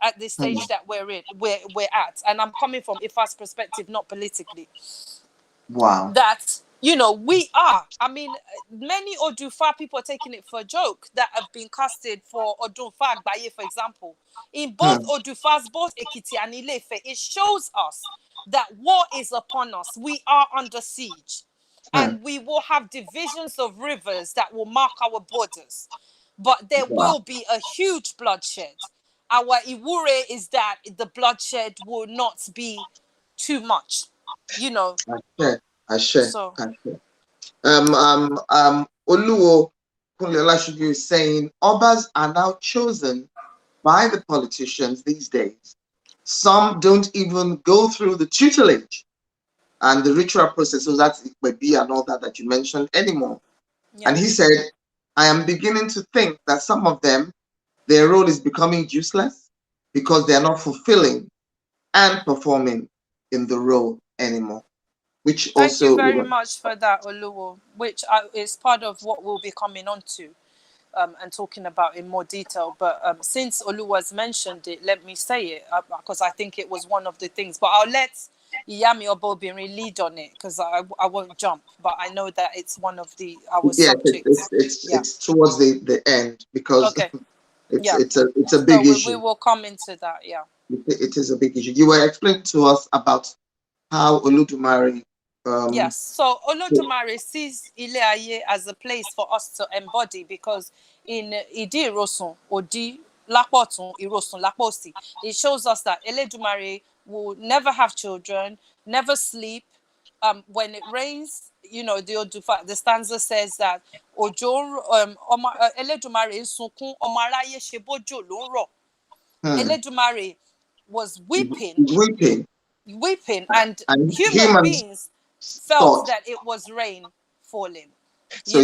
at this stage that we're at. And I'm coming from Ifa's perspective, not politically. Wow. That we are. I mean, many Odufa people are taking it for a joke that have been casted for Odufa Agbaye, for example. In both Odufas, both Ekiti and Ilefe, it shows us that war is upon us. We are under siege. And we will have divisions of rivers that will mark our borders. But there Wow. will be a huge bloodshed. Our Iwure is that the bloodshed will not be too much, you know. I share. So Oluwo Kunle is saying Obas are now chosen by the politicians these days. Some don't even go through the tutelage and the ritual process, so that's Ikbebi and all that you mentioned anymore. yeah. And he said, I am beginning to think that some of them, their role is becoming useless because they are not fulfilling and performing in the role anymore. Which Thank you also, very much for that, Oluwo, which is part of what we'll be coming on to and talking about in more detail. But since Oluwa's mentioned it, let me say it because I think it was one of the things. But I'll let Iyami Obobinrin lead on it because I won't jump. But I know that it's one of our yeah, subjects. Yeah. it's towards the end because Okay. it's Yeah. it's a So big we issue. will come into that. Yeah. It is a big issue. You were explaining to us about how Oludumare Yes, so Olodumare sees Ile Aye as a place for us to embody because in Idi Irosun, Odi Lapotun, Irosun Laposi, it shows us that Eledumare will never have children, never sleep. When it rains, the stanza says that Ojo Eledumare ń sunkún, ọmọ aráyé ṣe bójò ló ń rọ̀. hmm, Eledumare was weeping, is weeping, and and human humans beings felt thought that it was rain falling, so.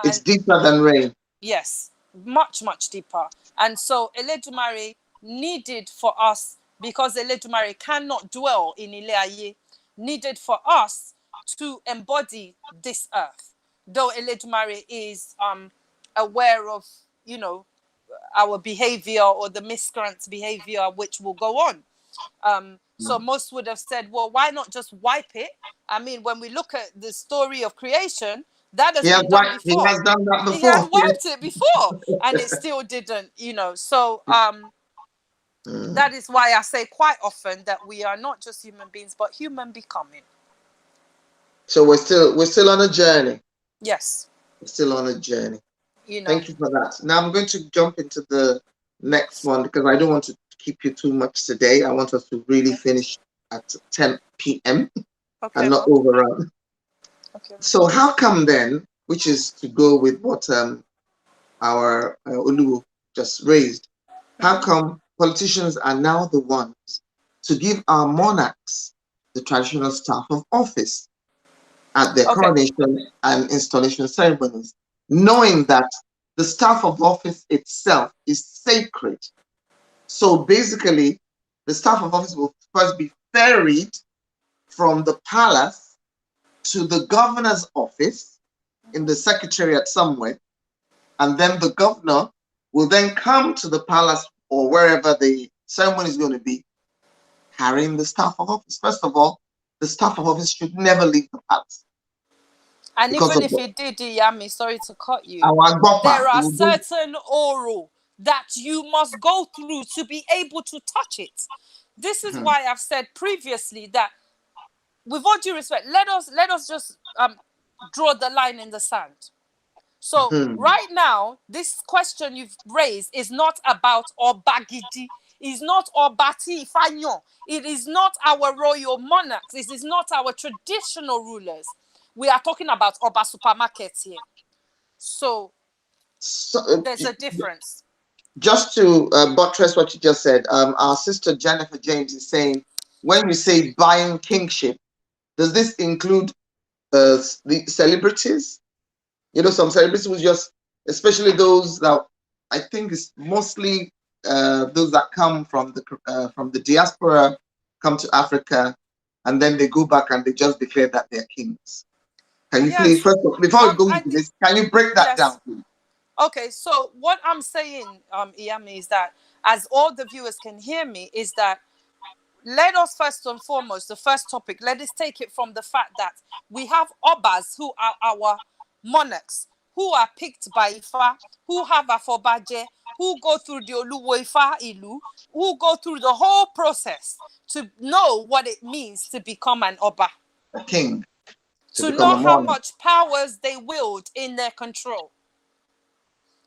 It's and deeper than rain. yes, much, much deeper. And so Eledumare needed for us, because Eledumare cannot dwell in Ile Aye, needed for us to embody this earth. Though Eledumare is aware of, our behavior or the miscreant's behavior, which will go on. So most would have said, well, why not just wipe it? I mean, when we look at the story of creation, that has been done He before. has done that He had before. Yes. wiped it before and it still didn't, So That is why I say quite often that we are not just human beings, but human becoming. So we're still on a journey. Yes. We're still on a journey. You know. Thank you for that. Now I'm going to jump into the next one because I don't want to keep you too much today. I want us to really Okay. finish at 10 p.m. Okay, and not ma. overrun. Okay. So how come then, which is to go with what our Olu just raised, how come politicians are now the ones to give our monarchs the traditional staff of office at their Okay. coronation and installation ceremonies, knowing that the staff of office itself is sacred? So basically, the staff of office will first be ferried from the palace to the governor's office in the secretariat somewhere, and then the governor will then come to the palace or wherever the ceremony is going to be, carrying the staff of office. First of all, the staff of office should never leave the palace And because even of if you did, Yami, sorry to cut you, our there gopper. It are will be, certain oral that you must go through to be able to touch it. This is why I've said previously that, with all due respect, let us just draw the line in the sand. So right now, this question you've raised is not about Obagidi. It's not Obati Ifanyo. It is not our royal monarchs. It is not our traditional rulers. We are talking about Oba supermarkets here. So so, there's a difference. just to buttress what you just said, our sister Jennifer James is saying, when you say buying kingship, does this include the celebrities? You know, some celebrities will just, especially those that I think is mostly those that come from the diaspora, come to Africa, and then they go back and they just declare that they're kings. Can you please, Yes. first of, before we go I into this, can you break that down, yes. please? Okay, so what I'm saying, Iyami, is that, as all the viewers can hear me, is that let us first and foremost, the first topic, let us take it from the fact that we have Obas who are our monarchs, who are picked by Ifa, who have Afobaje, who go through the Oluwo Ifa Ilu, who go through the whole process to know what it means to become an Oba, A king to to become know a how monarch. much powers they wield in their control.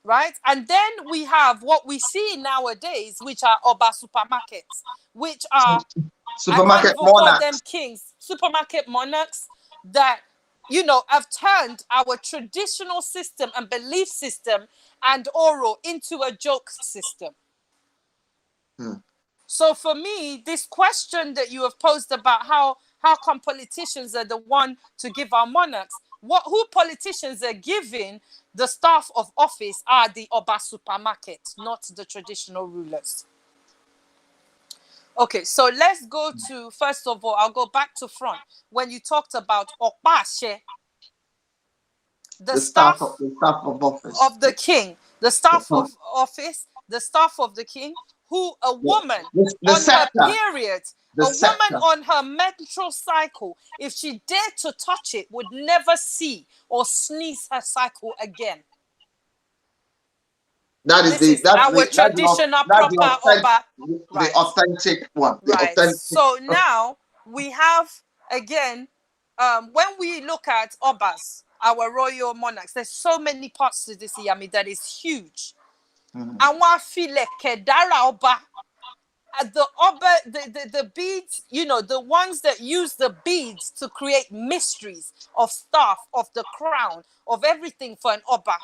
Right? And then we have what we see nowadays, which are Oba supermarkets, which are, I can't Supermarket even call them monarchs. kings, supermarket monarchs that, have turned our traditional system and belief system and oral into a joke system. Hmm. So for me, this question that you have posed about how come politicians are the one to give our monarchs, who politicians are giving the staff of office are the Oba supermarket, not the traditional rulers. Okay, so let's go to, first of all, I'll go back to front. When you talked about Opashe, the staff The staff of office. of the king, the staff of office, the staff of the king, who a woman The on her scepter. period, The a woman scepter. on her menstrual cycle, if she dared to touch it, would never see or sneeze her cycle again. That is This the is our traditional that's proper Oba. the Right. authentic one. The Right. authentic. So now we have, again, when we look at Obas, our royal monarchs, there's so many parts to this Yami that is huge. Àwọn afilẹ̀kẹ̀dára Oba, the Oba, the beads, the ones that use the beads to create mysteries of staff, of the crown, of everything for an Oba.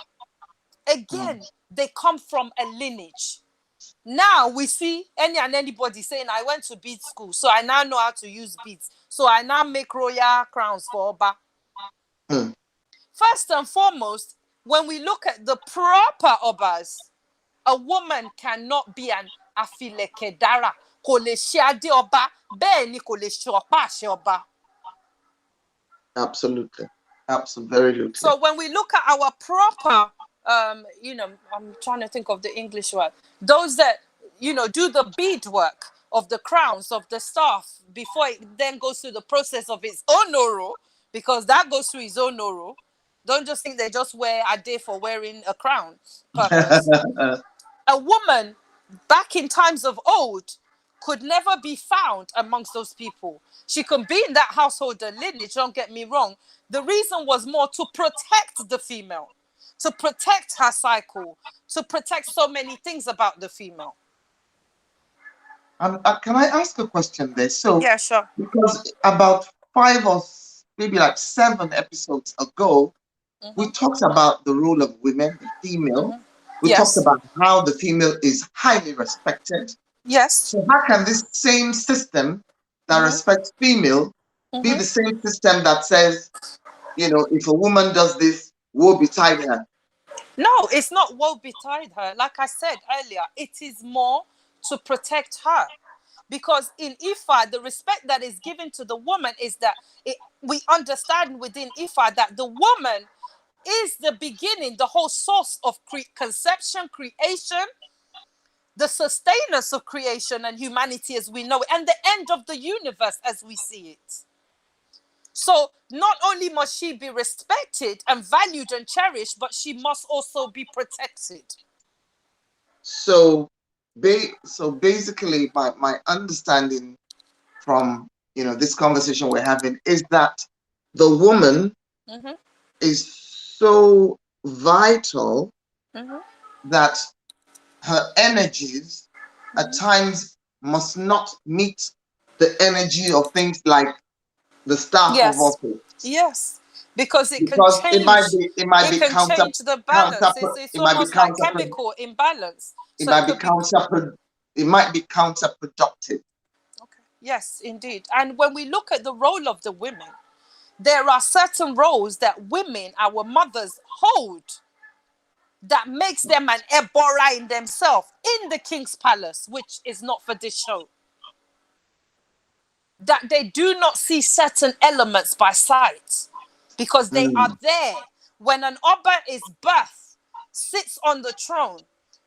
Again, they come from a lineage. Now we see anybody saying, I went to bead school, so I now know how to use beads. So I now make royal crowns for Oba. First and foremost, when we look at the proper Obas, a woman cannot be an afilekedara. Kò lè ṣe adé ọba, bẹ́ẹ̀ ni kò lè ṣe ọ̀pá àṣẹ ọba. Absolutely. Absolutely. So when we look at our proper, I'm trying to think of the English word. Those that, do the bead work of the crowns of the staff before it then goes through the process of its own oro, because that goes through its own oro. Don't just think they just wear a day for wearing a crown purpose. A woman back in times of old, could never be found amongst those people. She can be in that household and lineage, don't get me wrong. The reason was more to protect the female, to protect her cycle, to protect so many things about the female. Can I ask a question there? So, Yeah, sure. because about 5 or maybe like 7 episodes ago, we talked about the role of women, the female. We talked Yes. about how the female is highly respected. Yes. So how can this same system that respects female be the same system that says, if a woman does this, woe betide her? No, it's not woe betide her. Like I said earlier, it is more to protect her. Because in Ifa, the respect that is given to the woman is that we understand within Ifa that the woman is the beginning, the whole source of conception, creation, the sustainers of creation and humanity as we know it, and the end of the universe as we see it. So not only must she be respected and valued and cherished, but she must also be protected. So, basically, my understanding from this conversation we're having is that the woman is so vital that her energies at times must not meet the energy of things like the staff of Yes. office. Yes. Because it can Because change. it might It be can change the balance. It's it might be almost like chemical imbalance. it So it might be could be. it might be counterproductive. Okay. Yes, indeed. And when we look at the role of the women, there are certain roles that women, our mothers, hold that makes them an Ebora in themselves in the king's palace, which is not for this show. That they do not see certain elements by sight because they are there. When an Oba is birthed, sits on the throne,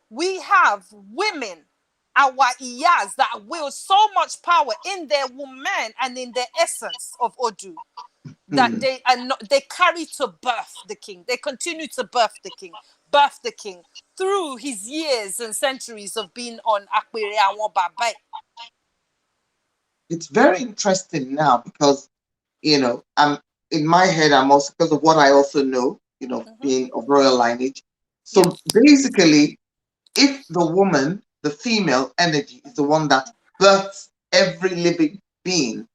we have women, our Iyas, that wield so much power in their woman and in their essence of Odu that they are not, they carry to birth the king. They continue to birth the king through his years and centuries of being on Akpere Awon Baba. It's very interesting now because I'm in my head. I'm also, because of what I also know, being of royal lineage. So basically, if the woman, the female energy, is the one that births every living being,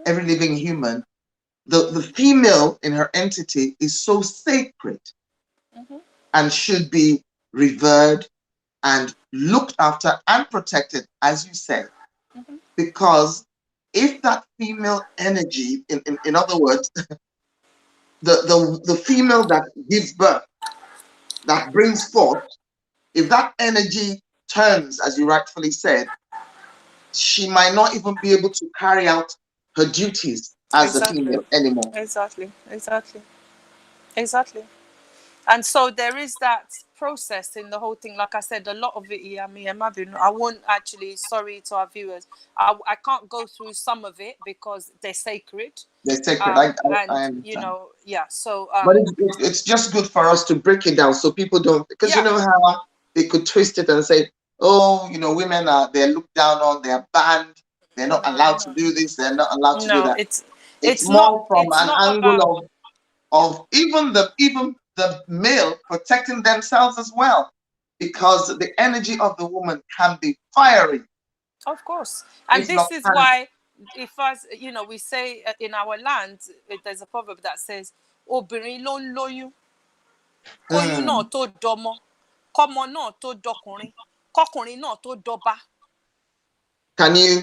every living human, the female in her entity is so sacred and should be revered and looked after and protected, as you said, because if that female energy, in other words, the female that gives birth, that brings forth, if that energy turns, as you rightfully said, she might not even be able to carry out her duties as a Exactly. female anymore. Exactly. Exactly. Exactly. And so there is that process in the whole thing. Like I said, a lot of it, yeah, me and Mavin, I won't actually, sorry to our viewers, I can't go through some of it because they're sacred. They're sacred. And, I understand. yeah, so, But it's just good for us to break it down so people don't, because you yeah, know how they could twist it and say, oh, women they're looked down on, they're banned, they're not allowed to do this, they're not allowed to do no, that. It's it's not, more from it's an not about, angle of even the male protecting themselves as well, because the energy of the woman can be fiery, of course. And if not this is can. why, if us, we say in our land, there's a proverb that says, obìnrin ló ń lóyún, kóyún náà tó dọmọ, kọ́mọ náà tó dọkùnrin, kọkùnrin náà tó dọba. Can you?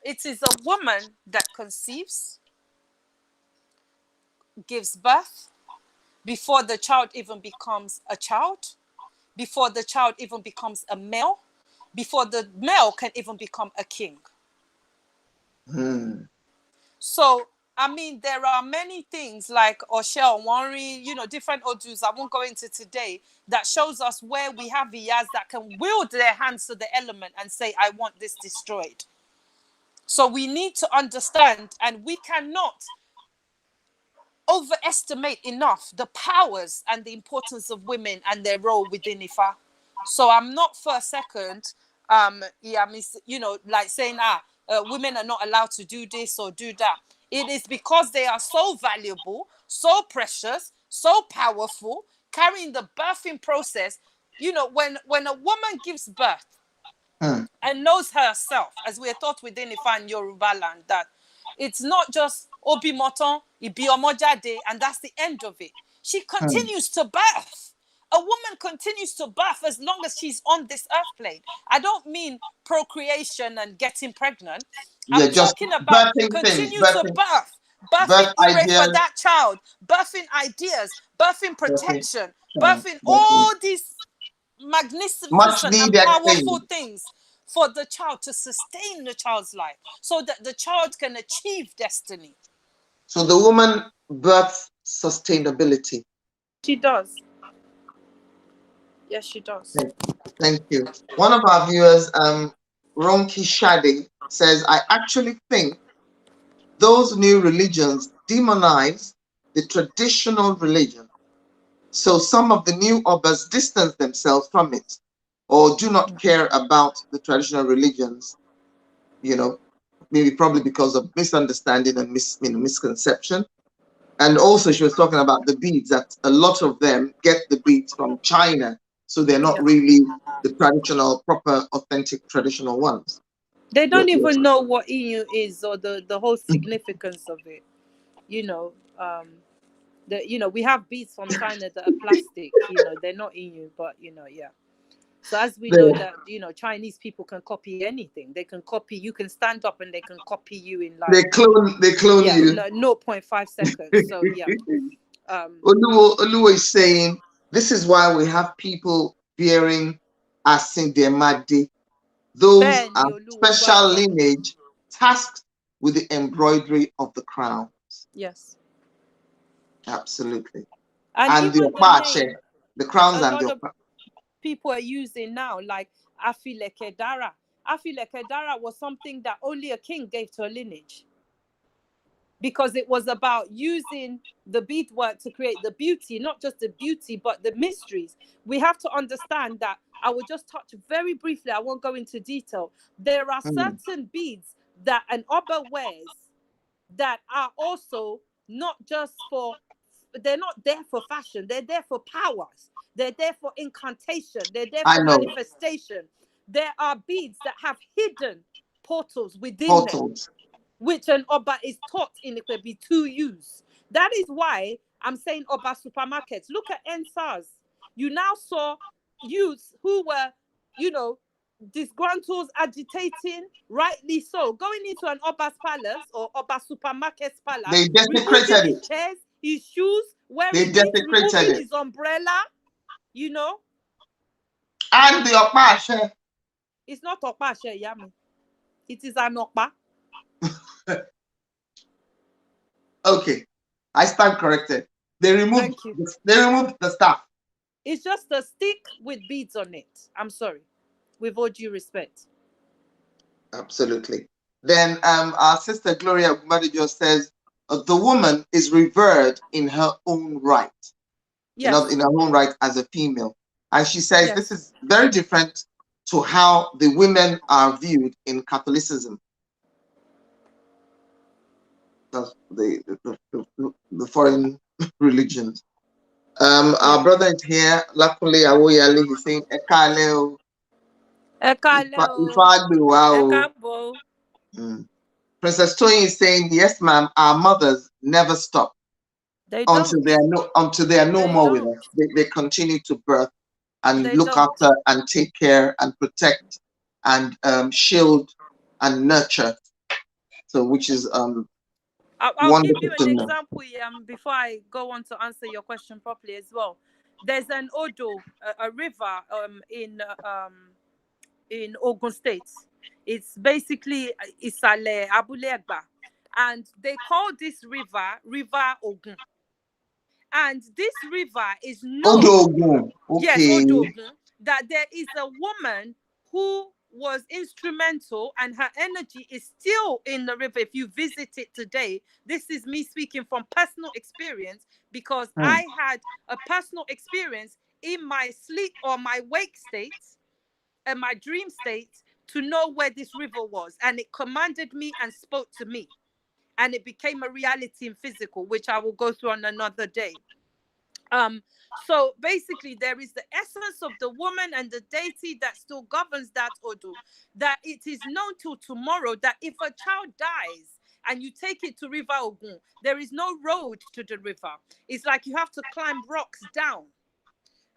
It is a woman that conceives, gives birth, before the child even becomes a child, before the child even becomes a male, before the male can even become a king. So, I mean, there are many things like Oshel, Wanri, different Odus I won't go into today that shows us where we have Iyas that can wield their hands to the element and say, I want this destroyed. So we need to understand, and we cannot overestimate enough the powers and the importance of women and their role within Ifa. So I'm not for a second like saying, women are not allowed to do this or do that. It is because they are so valuable, so precious, so powerful, carrying the birthing process. When a woman gives birth and knows herself, as we are taught within Ifa and Yoruba land, that it's not just Obi Moton, Ibi Omojade, and that's the end of it. She continues to birth. A woman continues to birth as long as she's on this earth plane. I don't mean procreation and getting pregnant. I'm Just talking about birthing things, continue to birthing birth ire for ideas, that child, birthing ideas, birthing birthing, protection, birthing birthing all these much magnificent and needed powerful things. things for the child, to sustain the child's life so that the child can achieve destiny. So the woman births sustainability. She does. Yes, she does. Thank you. One of our viewers, Ronki Shade, says, I actually think those new religions demonize the traditional religion. So some of the new Obas distance themselves from it or do not care about the traditional religions, maybe probably because of misunderstanding and misconception. And also she was talking about the beads, that a lot of them get the beads from China. So they're not really the traditional, proper, authentic, traditional ones. They don't even know what EU is or the whole significance of it. We have beads from China that are plastic. They're not EU, but yeah. So as we know that Chinese people can copy anything. They can copy. You can stand up and they can copy you in like they clone you. 0.5 seconds. So yeah. Oluwo is saying this is why we have people bearing Asindemade. Those are special lineage tasked with the embroidery of the crowns. Yes. Absolutely. And the Opache, the crowns and the people are using now, like Afilekedara. Afilekedara was something that only a king gave to a lineage, because it was about using the beadwork to create the beauty, not just the beauty, but the mysteries. We have to understand that. I will just touch very briefly, I won't go into detail. There are certain beads that an Oba wears that are also not just they're not there for fashion, they're there for powers, they're there for incantation, they're there for manifestation. There are beads that have hidden portals within them, which an Oba is taught in Ikwebi to use. That is why I'm saying Oba supermarkets. Look at NSARS. You now saw youths who were, disgruntled, agitating, rightly so, going into an Oba's palace or Oba supermarket's palace, removing his chairs, his shoes, wearing beads, removing his umbrella, And the Okpashe. It's not Okpashe, Yami. It is an Okpa. Okay, I stand corrected. They removed the staff. It's just a stick with beads on it. I'm sorry. With all due respect. Absolutely. Then our sister Gloria Ogundare says the woman is revered in her own right. Yes. In her own right as a female. And she says this is very different to how the women are viewed in Catholicism. The foreign religions. Our brother is here. Luckily, Awoyale, he's saying Ekaleo. Ekaleo. Princess Toyin is saying, yes, ma'am, our mothers never stop. Until they are no more with us. They continue to birth and look after and take care and protect and shield and nurture. So which is I'll give you an example before I go on to answer your question properly as well. There's an Odo, a river in Ogun State. It's basically Isale Abulegba, and they call this River Ogun. And this river is known, Odogun. Okay. Yes, Odogun, that there is a woman who was instrumental and her energy is still in the river. If you visit it today, this is me speaking from personal experience, because I had a personal experience in my sleep or my wake state. in my dream state to know where this river was, and it commanded me and spoke to me, and it became a reality in physical, which I will go through on another day. So basically there is the essence of the woman and the deity that still governs that Odu, that it is known till tomorrow that if a child dies and you take it to River Ogun, there is no road to the river. It's like you have to climb rocks down.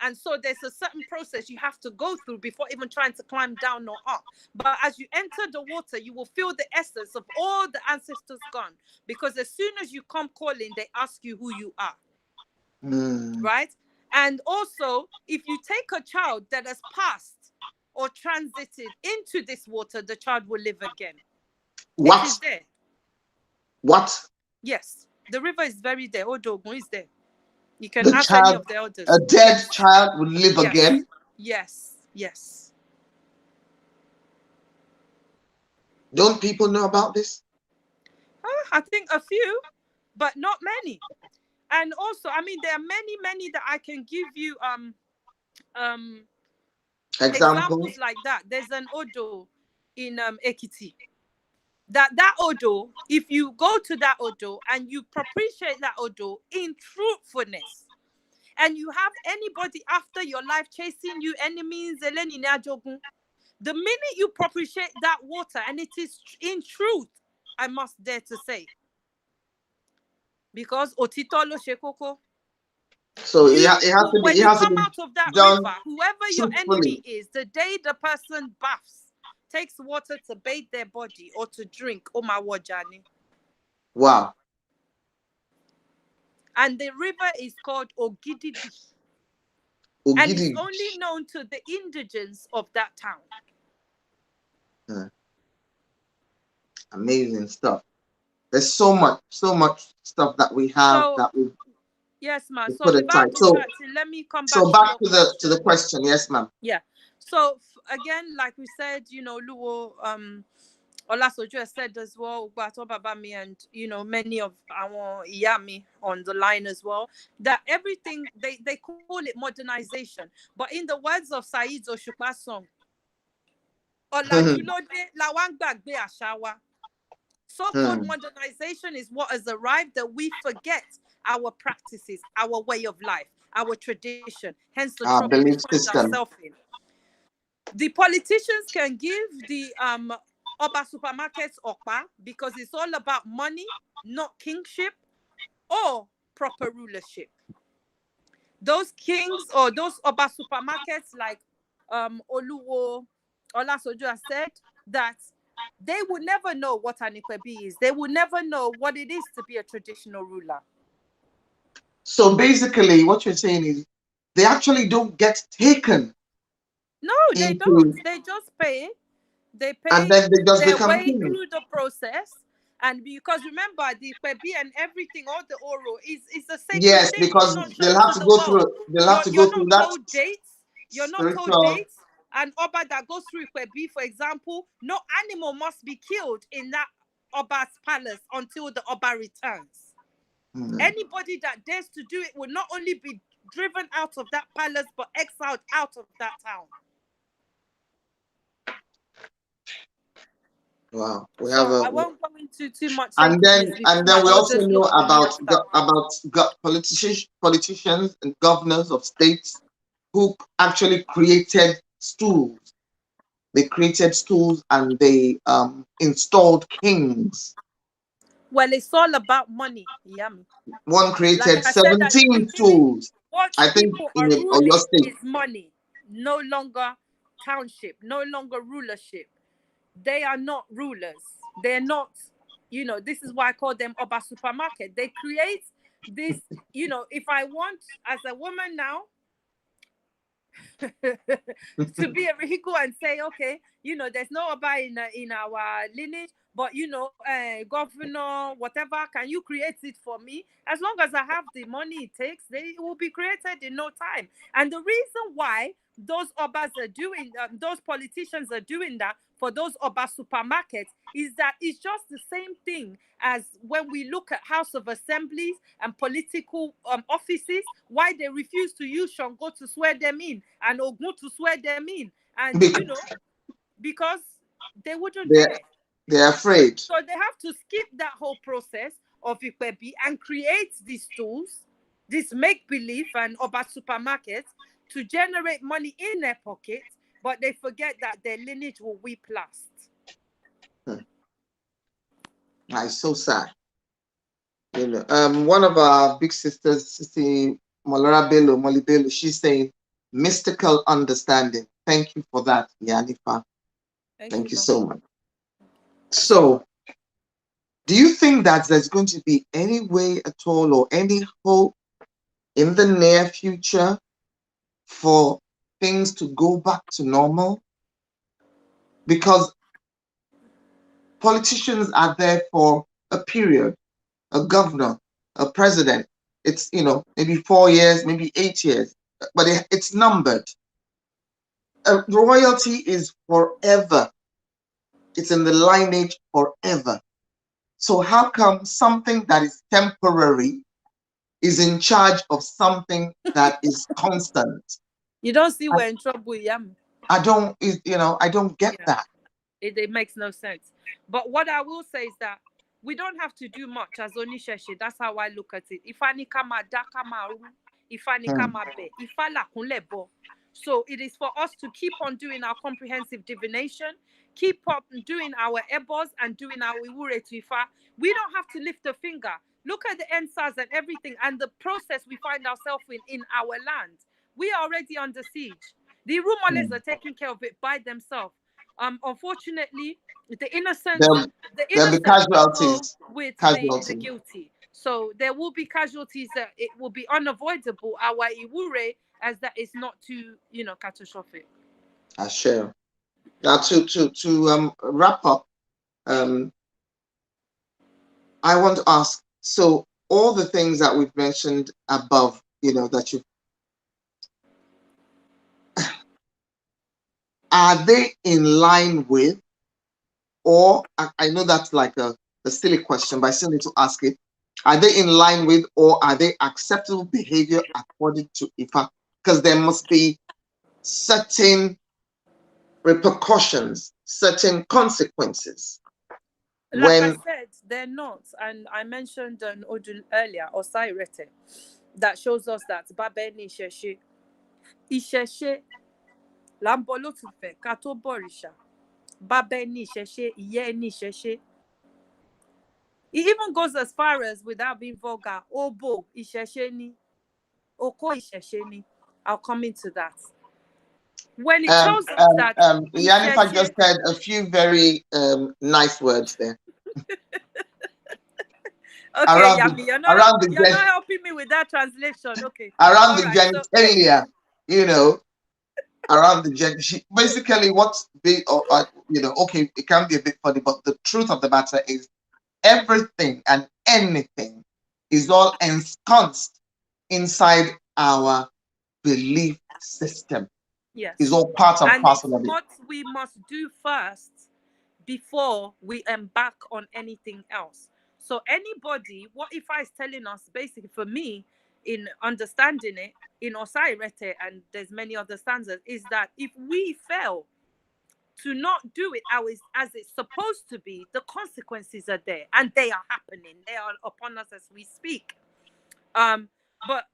And so there's a certain process you have to go through before even trying to climb down or up. But as you enter the water, you will feel the essence of all the ancestors gone. Because as soon as you come calling, they ask you who you are. Right? And also, if you take a child that has passed or transited into this water, the child will live again. What? It is there. What? Yes. The river is very there. Odogun is there. You can ask any of the elders. A dead child will live again? Yes. Yes. Don't people know about this? I think a few, but not many. And also, I mean, there are many that I can give you examples like that. There's an Odo in Ekiti. That Odo, if you go to that Odo and you appreciate that Odo in truthfulness, and you have anybody after your life chasing you, enemies, the minute you appreciate that water, and it is in truth, I must dare to say, because otito lo se koko. So it has to be, when you come out of that river, whoever your enemy is, the day the person baths, takes water to bathe their body or to drink, oh my wajani. Wow. And the river is called Ogididi. And it's only known to the indigents of that town. Amazing stuff. There's so much stuff that we have that we yes, ma'am. So without let me come back. So back to the question, yes, ma'am. Yeah. So again, like we said, Luo Olasoju has said as well, Babami, and many of our Iyami on the line as well, that everything they call it modernization, but in the words of Said Osupa's song, so-called modernization is what has arrived, that we forget our practices, our way of life, our tradition, hence the trouble we find ourselves in. The politicians can give the Oba supermarkets Okpa because it's all about money, not kingship or proper rulership. Those kings or those Oba supermarkets, like Oluwo Olasoju has said, that they will never know what an Ikwebi is. They will never know what it is to be a traditional ruler. So basically what you're saying is they actually don't get taken. No, they don't. They just pay. They pay, and then they just become way through the process. And because remember, the Ikwebi and everything, all the oral is a sacred thing. Because they'll have to go through. They'll have to go through that. Told dates. You're not told dates. An Oba that goes through Ikwebi, for example, no animal must be killed in that Oba's palace until the Oba returns. Anybody that dares to do it will not only be driven out of that palace, but exiled out of that town. Wow, I won't go into too much. And then we also know about politicians and governors of states who actually created stools. They created stools and they installed kings. Well, it's all about money. Yummy. One created 17 stools. I think in your state is money, no longer township, no longer rulership. They are not rulers. They're not, this is why I call them Oba supermarket. They create this, if I want as a woman now to be a vehicle and say, okay, there's no Oba in our lineage, but governor, whatever, can you create it for me? As long as I have the money it takes, they will be created in no time. And the reason why those obas are doing, those politicians are doing that for those oba supermarkets is that it's just the same thing as when we look at House of Assemblies and political offices, why they refuse to use Shango to swear them in and Ogun to swear them in. And, because they wouldn't They're, dare. they're afraid. So they have to skip that whole process of Ikwebi and create these tools, this make-believe and Oba supermarkets to generate money in their pockets, but they forget that their lineage will weep last. It's so sad. One of our big sisters, Sister Molly Bello, she's saying mystical understanding. Thank you for that, Iyanifa. Thank you, Thank you ma. so much. So, do you think that there's going to be any way at all or any hope in the near future for things to go back to normal? Because politicians are there for a period, a governor, a president. It's, maybe 4 years, maybe 8 years, but it's numbered. Royalty is forever. It's in the lineage forever. So how come something that is temporary is in charge of something that is constant? You don't see we're in trouble, Yam. I don't, I don't get Yeah. that. It makes no sense. But what I will say is that we don't have to do much as Onisheshi. That's how I look at it. Ifani kama da kama ru, ifani Hmm. kama be, ifala kunlebo. So it is for us to keep on doing our comprehensive divination, keep up doing our ebos and doing our iwure to ifa. We don't have to lift a finger. Look at the NSAS and everything and the process we find ourselves in our land. We are already under siege. The Rumoles are taking care of it by themselves. Unfortunately, the innocent There'll, the there'll be innocent will go casualties. with the Casualties. guilty. So there will be casualties that it will be unavoidable. Our iwure, as that is not too catastrophic. I share. Now to wrap up, um, I want to ask. So all the things that we've mentioned above, that you are they in line with, or I know that's like a silly question, but I still need to ask it. Are they in line with, or are they acceptable behavior according to IFA? Because there must be certain repercussions, certain consequences Like I when said, they're not. And I mentioned an Odun earlier, or Sairete, that shows us that Babe ni Isheshe. Isheshe, Lambolo tufe, Kato Borisha. Babe ni Isheshe, Iye ni Isheshe. It even goes as far as, without being vulgar, Obo Isheshe ni, Oko Isheshe ni. I'll come into that. When it tells us that Iyanifa just Isheshe, said a few very nice words there okay, around the Yami, around the you're not helping me with that translation. Okay, around all the right. So genitalia, you know, around the gen. Basically, what's big, okay, it can be a bit funny, but the truth of the matter is everything and anything is all ensconced inside our belief system. Is yes, all part and and it's parcel of it. what we must do first before we embark on anything else. So anybody, what if I is telling us, basically for me, in understanding it, in Osai Rete, and there's many other stanzas, is that if we fail to not do it as it's supposed to be, the consequences are there and they are happening. They are upon us as we speak. But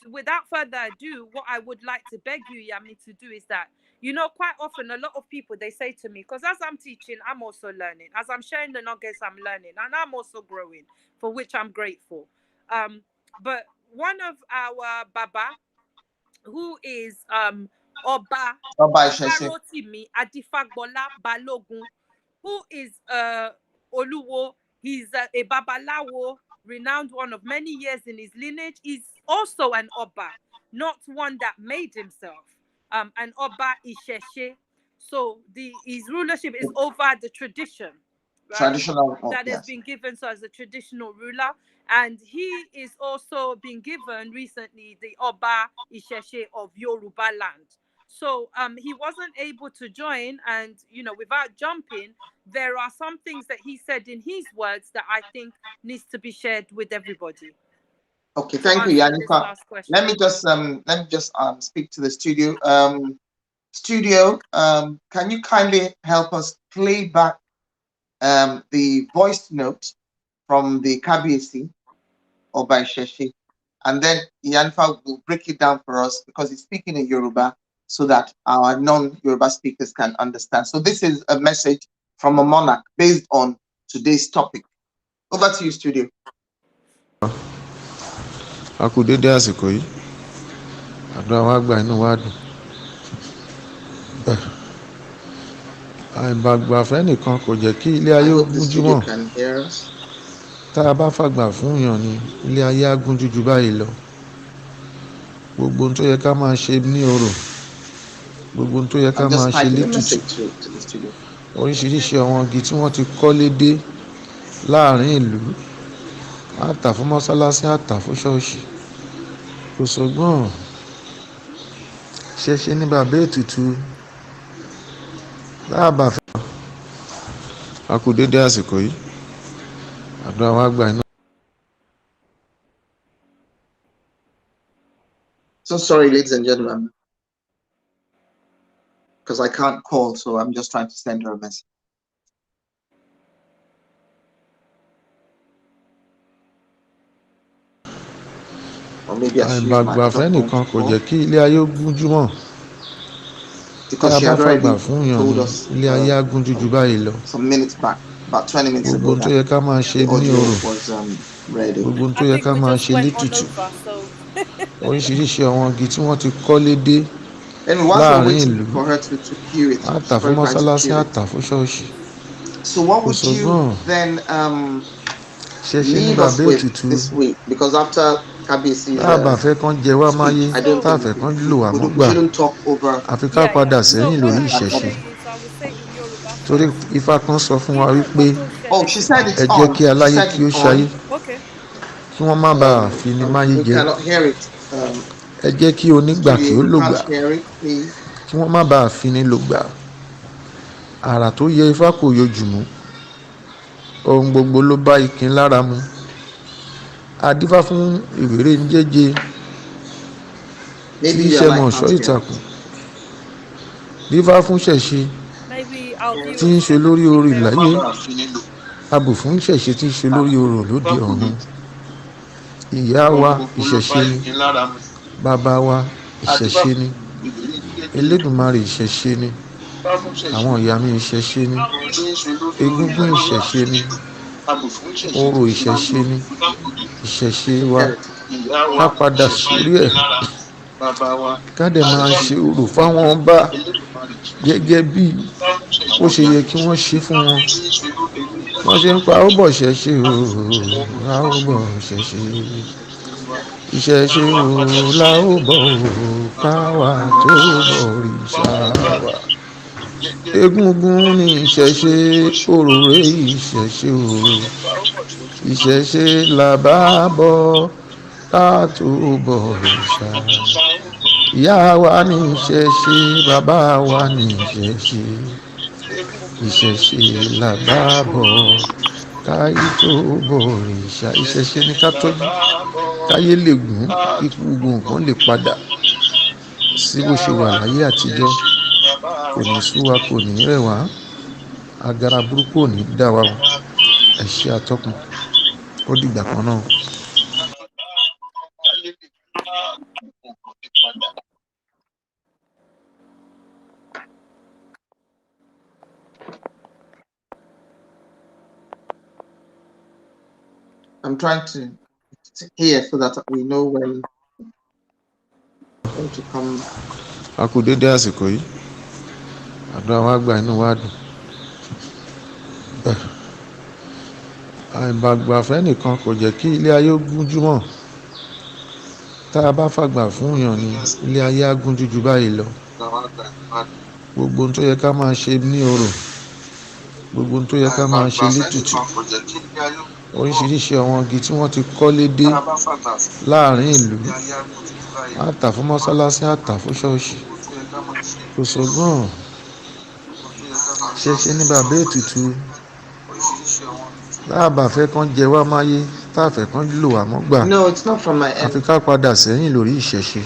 without further ado, what I would like to beg you, Yami, to do is that, quite often a lot of people, they say to me, because as I'm teaching, I'm also learning. As I'm sharing the nuggets, I'm learning, and I'm also growing, for which I'm grateful. But one of our Baba, who is Oba Bye bye, Ifarotimi Adifagbola Balogun, who is Oluwo. He's a Babalawo, renowned one of many years in his lineage. He's also an Oba, not one that made himself. An Oba Isheshe. So his rulership is over the tradition, right? Traditional, That has yes. been given to as a traditional ruler. And he is also being given recently the Oba Isheshe of Yoruba land. So he wasn't able to join, and without jumping, there are some things that he said in his words that I think needs to be shared with everybody Okay, to thank you, answer this Iyanifa. last question. Let me just speak to the studio. Can you kindly help us play back the voice note from the KBC or by Sheshi, and then Iyanifa will break it down for us because he's speaking in Yoruba so that our non-Yoruba speakers can understand. So this is a message from a monarch based on today's topic. Over to you, studio. A kú dédé àsìkò yìí, àdúrà wa gbà inú wa dùn. Àìbàgbà fẹ́nìkan kò jẹ́ kí ilé I ayé ó hope the gúnjú studio mọ́. can hear us. Tá a bá fàgbà fún yàn ni ilé ayé á gúnjú jù báyìí lọ. Gbogbo ohun tó yẹ ká máa ṣe ní orò, gbogbo ohun tó yẹ ká I'm máa just ṣe typing a létùtù, message to the studio. oríṣiríṣi àwọn igi tí wọ́n ti kọ́lé dé láàrin ìlú, á tà fún mọ́sálásí, á tà fún ṣọ́ọ̀ṣì. Kò sọ́gbọ́n, ṣẹ̀ṣẹ̀ ní bàbá ètùtù. Tá a bá fẹ́, a kú dédé àsìkò yìí, àdúrà wa gbà inú. So sorry, ladies and gentlemen, because I can't call, so I'm just trying to send her a message. Or maybe I should use my Àìbàgbà other phone fẹ́nìkan to kò call, jẹ́ kí ilé ayé ó gúnjú mọ́. Tá because a she bá had fàgbà already fún yàn told ni us ilé ayé á gúnjú jù báyìí lọ. some minutes back, about 20 minutes Gbogbo ago, ohun tó that yẹ ká máa ṣe the ní audio orò, was ready. gbogbo ohun tó I yẹ think ká we máa just ṣe went on létùtù, over, so oríṣiríṣi àwọn igi tí wọ́n ti kọ́lé dé Anyway, whilst we're láàrin waiting ìlú, for her to cue it, á tà she's fún probably trying to mọ́sálásí, cue á it. tà fún ṣọ́ọ̀ṣì. So what Kò would you sọ́gbọ́n, then ṣẹ̀ṣẹ̀ ní leave us bàbá with ètùtù. this week? Because after KBC's Tá a bá fẹ́ kán jẹ wá máyé, speech, I don't so tá a think fẹ́ kán lò wá we mọ́gbà, shouldn't talk over àfi ká yeah, padà yeah. So sẹ́yìn what lórí I would ìṣẹ̀ṣe. say is, I would say in Yoruba Torí first. Ifá kan sọ fún wa Nínú wípé nǹkan tó Oh, ṣẹlẹ̀ she said nípa. ẹ it's jẹ́ on. kí She aláyé said kí it's ó ṣayé, on. Okay. kí wọ́n má bàa fi ni máyé We jẹ. cannot hear it. Ẹ jẹ́ kí onígbà kí Studio, ó we can't lògbà, hear it, please. kí wọ́n má bàa fi ni lògbà. Àrà tó yẹ Ifá kò yọ jùmú, ohun gbogbo ló bá ikin lára mu. A dífá fún ìwéré ń jẹ́jẹ́ tí Maybe í you and I ṣẹmọ ọ̀ṣọ́ can't hear it. ìtàkùn. Dífá fún ṣẹ̀ṣe Maybe our tí ń viewers ṣe can lórí speak orí better. láyé, abù fún ṣẹ̀ṣe tí ń ṣe lórí orò lóde ọ̀run. Ìyá wa ìṣẹ̀ṣe ni, bàbá wa ìṣẹ̀ṣe ni, Elédùmarè ìṣẹ̀ṣe ni, àwọn ìyá mi ìṣẹ̀ṣe ni, egúngún ìṣẹ̀ṣe ni, orò ìṣẹ̀ṣe ni, ìṣẹ̀ṣe I can wa. hear it. Ká padà sórí ẹ̀, ká dẹ̀ máa ṣe orò fáwọn ọba gẹ́gẹ́ bí ó ṣe yẹ kí wọ́n ṣe fún wọn. Wọ́n ṣe ń pa ó bọ̀ ṣẹ̀ṣe o, a ó bọ̀ ṣẹ̀ṣe. Ìṣẹ̀ṣe o la ó bọ̀ o, káwa tó bọ̀ òrìṣà wa. Egúngún ni ìṣẹ̀ṣe, orò rẹ̀ ìṣẹ̀ṣe o. Ìṣẹ̀ṣe là bá bọ̀ ká tó bọ̀ òrìṣà. Ìyá wa ní ìṣẹ̀ṣe, bàbá wa ní ìṣẹ̀ṣe. Ìṣẹ̀ṣe là bá bọ̀ káyé tó bọ̀ òrìṣà. Ìṣẹ̀ṣe ni ká tọ́jú, káyé lè gùn, ipò nǹkan lè padà sí bó ṣe wà láyé àtijọ́. Kò ní sú wa, kò ní rẹ̀ wá, agara burúkú ò ní dá wa o. Ẹ ṣé atọ́kùn, ó dìgbà kan náà. I'm trying to hear so that we know when to come. A kú dédé àsìkò yìí, àdúrà wa gbà inú wa dùn. Àìbàgbà fẹ́nìkan kò jẹ́ kí ilé ayé ó gúnjú mọ́. Tá a bá fàgbà fún yàn ni ilé ayé á gúnjú jù báyìí lọ. Gbogbo ohun tó yẹ ká máa ṣe ní orò, gbogbo ohun tó yẹ ká máa ṣe létùtù, oríṣiríṣi àwọn igi tí wọ́n ti kọ́lé dé láàrin ìlú, á tà fún mọ́sálásí, á tà fún ṣọ́ọ̀ṣì, kò sọ́gbọ́n. Ìṣẹ̀ṣe ní bàbá ètùtù. Tá a bá fẹ́ kán jẹ wá máyé, tá a fẹ́ kán lò wá mọ́gbà, No, it's not from my àfi end. ká padà sẹ́yìn lórí ìṣẹ̀ṣe.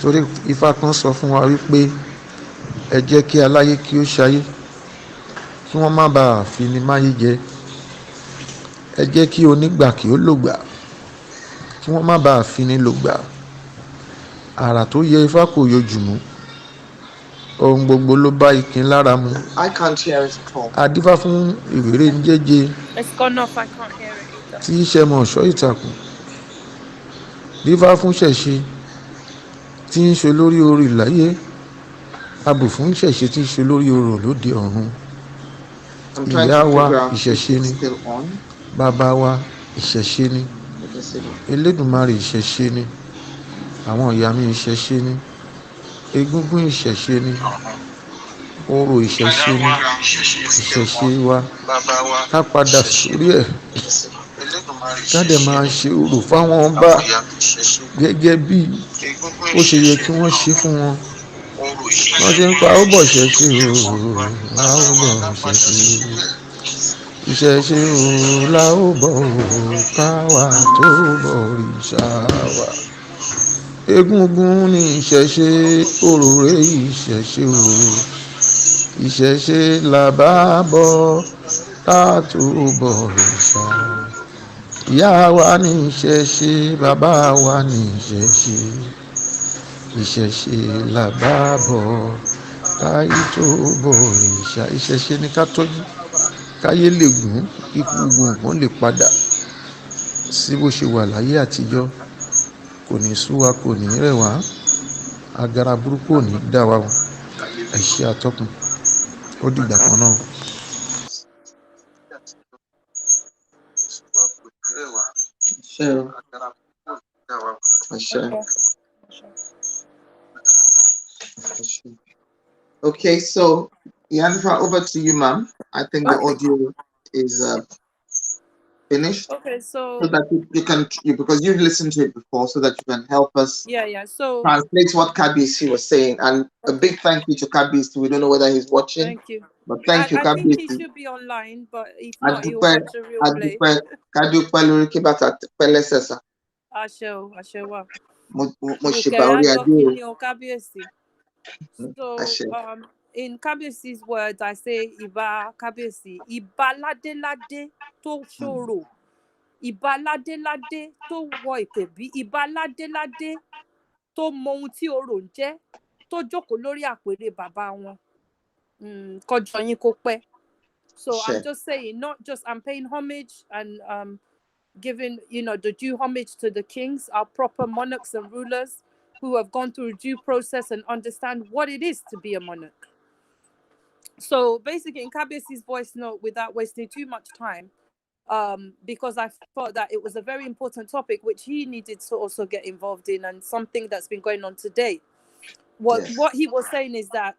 Torí Ifá kan sọ fún wa wípé ẹ jẹ́ kí aláyé kí ó ṣayé, kí wọ́n má bàa fi ni máyé jẹ. Ẹ jẹ́ kí onígbà kí ó lògbà, kí wọ́n má bàa fi ni lògbà. Àrà tó yẹ Ifá kò yọ jùmú, ohun gbogbo ló bá ikin lára mu. I can't hear it at all. Adífá fún ìwéré ń jẹ́jẹ́ It's gone off. I can't hear it either. tí í ṣe mọ̀ ọ̀ṣọ́ ìtàkùn. Dífá fún ṣẹ̀ṣe tí ń ṣe lórí orí láyé, abù fún ṣẹ̀ṣe tí ń ṣe lórí orò lóde ọ̀run. I'm trying Ìyá to wa figure out if ìṣẹ̀ṣe ni, it's still on. bàbá wa ìṣẹ̀ṣe ni, Let me see. Elédùmarè ìṣẹ̀ṣe ni, àwọn ìyá mi ìṣẹ̀ṣe ni, egúngún ìṣẹ̀ṣe ni, orò ìṣẹ̀ṣe ni, ìṣẹ̀ṣe wa. Ká padà sórí ẹ̀, ká dẹ̀ máa ṣe orò fáwọn ọba gẹ́gẹ́ bí ó ṣe yẹ kí wọ́n ṣe fún wọn. Wọ́n ṣe ń pa ó bọ̀ ṣẹ̀ṣe o, a ó bọ̀ ṣẹ̀ṣe. Ìṣẹ̀ṣe o la ó bọ̀ o, káwa tó bọ̀ òrìṣà wa. Egúngún ni ìṣẹ̀ṣe, òròrè ìṣẹ̀ṣe o. Ìṣẹ̀ṣe là bá bọ̀ ká tó bọ̀ òrìṣà. Ìyá wa ní ìṣẹ̀ṣe, bàbá wa ní ìṣẹ̀ṣe. Ìṣẹ̀ṣe là bá bọ̀ ká tó bọ̀ òrìṣà. Ìṣẹ̀ṣe ni ká tọ́jú, káyé lè gùn, ikú gbogbo nǹkan lè padà sí bó ṣe wà láyé àtijọ́. Kò ní sú wa, kò ní rẹ̀ wá, agara burúkú ò ní dá wa. Ẹ ṣé atọ́kùn, ó dìgbà kan náà. Sure. Sure. Sure. Okay, so Iyanifa, over to you, ma'am. I think the audio is finished. Okay, So that you can, because you've listened to it before, so that you can help us yeah. So translate what Kabisi was saying. And a big thank you to Kabisi. We don't know whether he's watching, thank you. but thank you, I think he Kabisi. should be online, but if not, he will catch a replay. Ashe wa. Rukere Adokin ni o Kabiyesi. So, in Kabiyesi's words, I say Iba Kabiyesi, Iba lade lade to ṣòro, Iba lade lade to wọ ìpèbí, Iba lade lade tó mọ ohun tí orò ń jẹ́, tó jókòó lórí àpèrè bàbá wọn. Kọjọ yín kó pẹ́. So I'm just saying, not just I'm paying homage and giving the due homage to the kings, our proper monarchs and rulers who have gone through due process and understand what it is to be a monarch. So basically, in Kabiyesi's voice note, without wasting too much time, because I thought that it was a very important topic which he needed to also get involved in, and something that's been going on today. What he was saying is that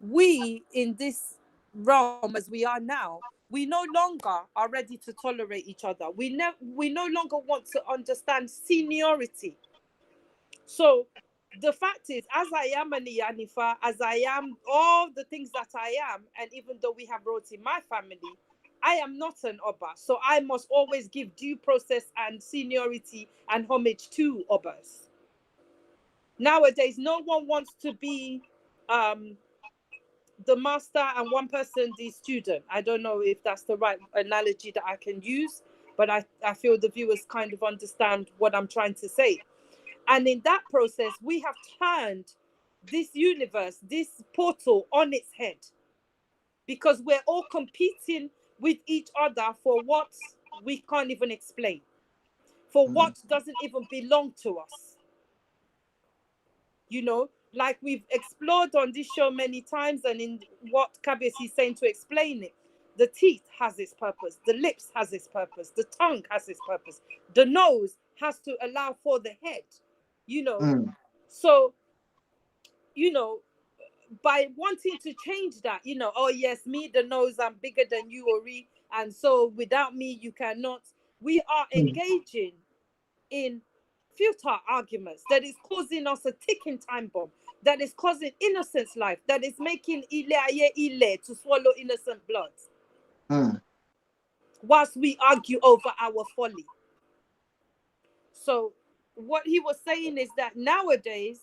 we in this realm as we are now, we no longer are ready to tolerate each other. We no longer want to understand seniority. So the fact is, as I am an Iyanifa, as I am all the things that I am, and even though we have royalty in my family, I am not an Oba. So I must always give due process and seniority and homage to Obas. Nowadays, no one wants to be the master and one person the student. I don't know if that's the right analogy that I can use, but I feel the viewers kind of understand what I'm trying to say. And in that process, we have turned this universe, this portal on its head, because we're all competing with each other for what we can't even explain, for what doesn't even belong to us. Like we've explored on this show many times, and in what Kabiyesi is saying to explain it, the teeth has its purpose, the lips has its purpose, the tongue has its purpose, the nose has to allow for the head, So, by wanting to change that, oh yes, me the nose, I'm bigger than you, Ori, and so without me you cannot. We are engaging in futile arguments that is causing us a ticking time bomb, that is causing innocence life, that is making ile to swallow innocent blood, whilst we argue over our folly. So what he was saying is that nowadays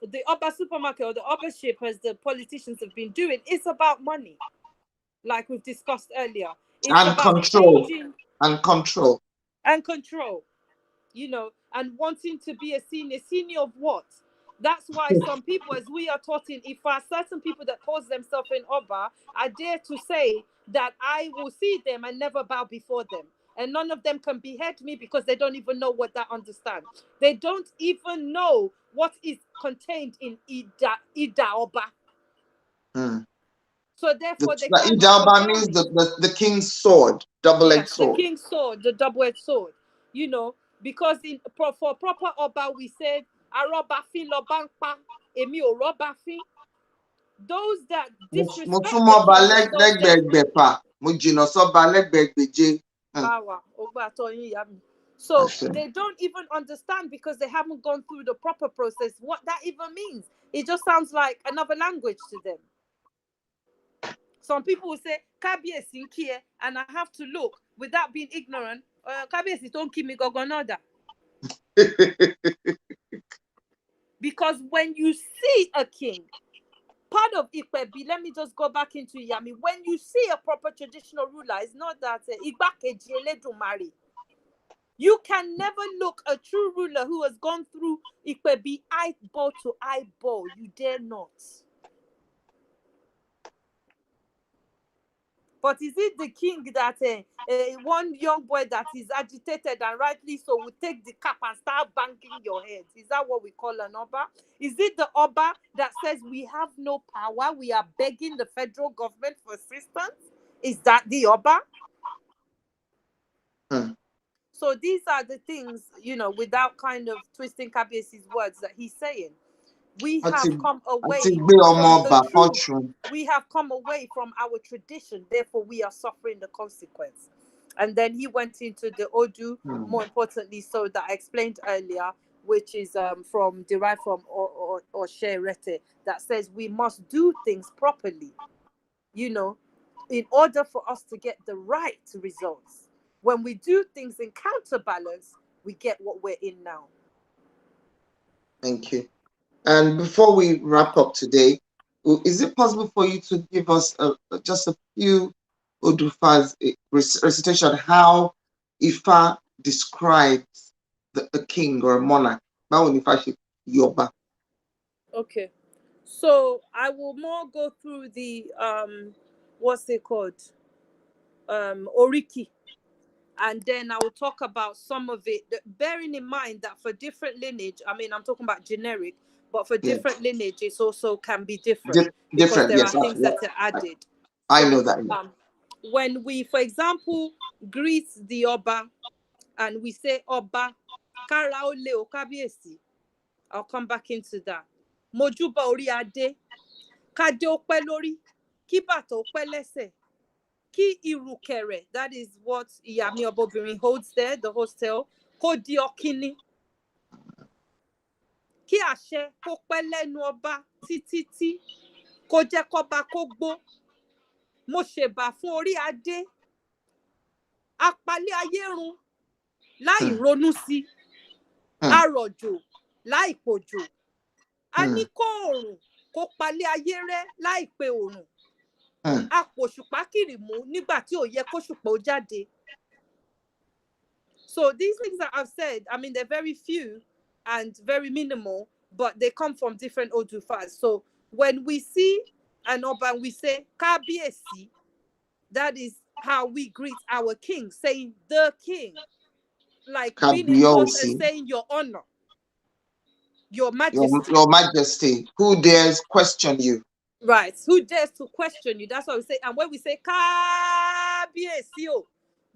the upper supermarket or the upper ship, as the politicians have been doing, it's about money, like we've discussed earlier. It's and about control changing and control and control, and wanting to be a senior of what? That's why some people, as we are taught in Ifa, certain people that calls themselves in Oba, I dare to say that I will see them and never bow before them. And none of them can behead me because they don't even know what that understand. They don't even know what is contained in Ida Oba. So therefore they can't Ida Oba means me. the king's sword, double-edged sword. The king's sword, the double-edged sword. Because for proper Oba we said Arobafin Lobanpa, Emi o Robafin. Those that disrespect the king, so they don't even understand because they haven't gone through the proper process what that even means. It just sounds like another language to them. Some people will say Kabiesi Nkie, and I have to look without being ignorant. Kabiesi don't give me gogonoda. Because when you see a king, part of Ikpebi, let me just go back into Yami. When you see a proper traditional ruler, it's not that Igbakeji Eledumare. You can never look a true ruler who has gone through Ikpebi eyeball to eyeball. You dare not. But is it the king that one young boy that is agitated and rightly so will take the cap and start banging your head? Is that what we call an Oba? Is it the Oba that says we have no power, we are begging the federal government for assistance? Is that the Oba? So these are the things, without kind of twisting Kabiesi's words that he's saying. We have come away from the truth. We have come away from our tradition. Therefore, we are suffering the consequence. And then he went into the Odu, more importantly, so that I explained earlier, which is derived from Osherete, that says we must do things properly, in order for us to get the right results. When we do things in counterbalance, we get what we're in now. Thank you. And before we wrap up today, is it possible for you to give us just a few Odufa's recitation how Ifa describes a king or a monarch? Yoba. Okay. So I will more go through the what's it called? Oriki. And then I will talk about some of it, bearing in mind that for different lineage, I mean, I'm talking about generic, but for different lineage, it also can be different because there are things that are added. I know that. When we, for example, greet the Oba and we say Oba, Kara ole o Kabiesi, I'll come back into that. Mojuba ori ade, Kade ope lori, Ki bata ope lese. Ki irukere, that is what Iyami Obobirin holds there, the hostel. Ko di okini. Ki àṣẹ kó pẹ́ lẹ́nu ọba títí, kó jẹ́ kọ́ba kó gbó. Mo ṣèbà fún orí adé. Apalẹ́ ayé run láì ronú sí. Arọ̀jò láì pòjò. A ní kó òrùn kó palẹ́ ayé rẹ́ láì pe òrùn. Apòṣùpá kìrìmú nígbà tí ò yẹ kóṣùpá ó jáde. So these things that I've said, I mean, they're very few and very minimal, but they come from different Odufas. So when we see an Oba and we say Kabiesi, that is how we greet our king, saying the king, like being in court and saying your honor, your majesty. Your majesty, who dares question you? Right, who dares to question you? That's what we say. And when we say Kabiesi,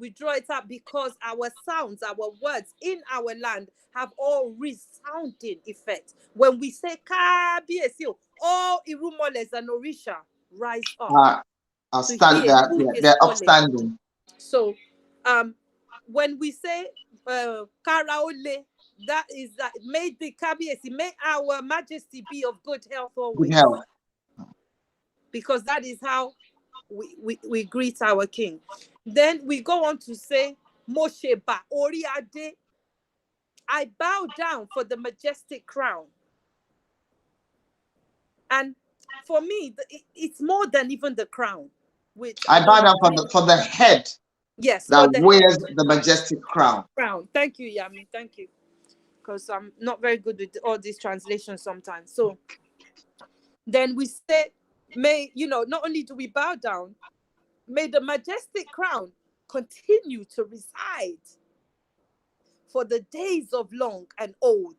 We draw it out because our sounds, our words in our land have all resounding effect. When we say Kábíyèsí, all Irumoles and Orisha rise up to hear who is they're calling. upstanding. So, when we say Karaole, that is that may the Kábíyèsí, may our Majesty be of good health always. Good health. Because that is how we greet our king. Then we go on to say, Moshe ba ori ade. I bow down for the majestic crown. And for me, it's more than even the crown. Which I bow down for the head. Yes, that wears the majestic crown. Thank you, Yami. Thank you. Because I'm not very good with all these translations sometimes. So then we say, may, not only do we bow down, may the majestic crown continue to reside for the days of long and old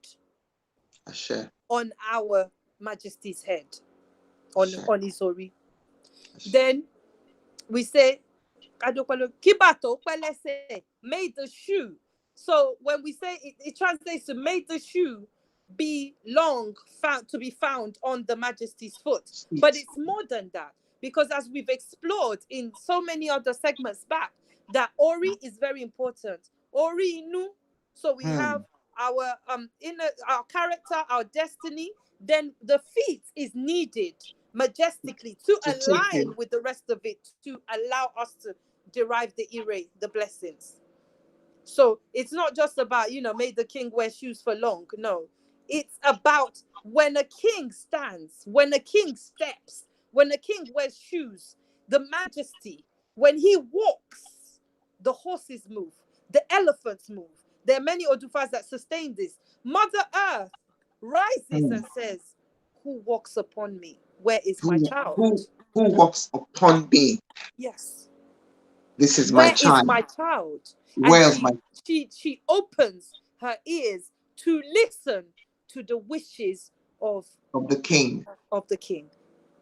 on our Majesty's head, on Isori. Then we say, may the shoe. So when we say it translates to may the shoe be long to be found on the Majesty's foot. But it's more than that, because as we've explored in so many other segments back, that Ori is very important. Ori Inu. So we have our inner, our character, our destiny. Then the feet is needed majestically to align with the rest of it, to allow us to derive the ire, the blessings. So it's not just about, may the king wear shoes for long. No, it's about when a king stands, when a king steps, when a king wears shoes, the majesty, when he walks, the horses move, the elephants move. There are many Odufas that sustain this. Mother Earth rises and says, who walks upon me? Where is my child? Who walks upon me? Yes. This is my child. Where is my child? Where's she opens her ears to listen to the wishes of the king,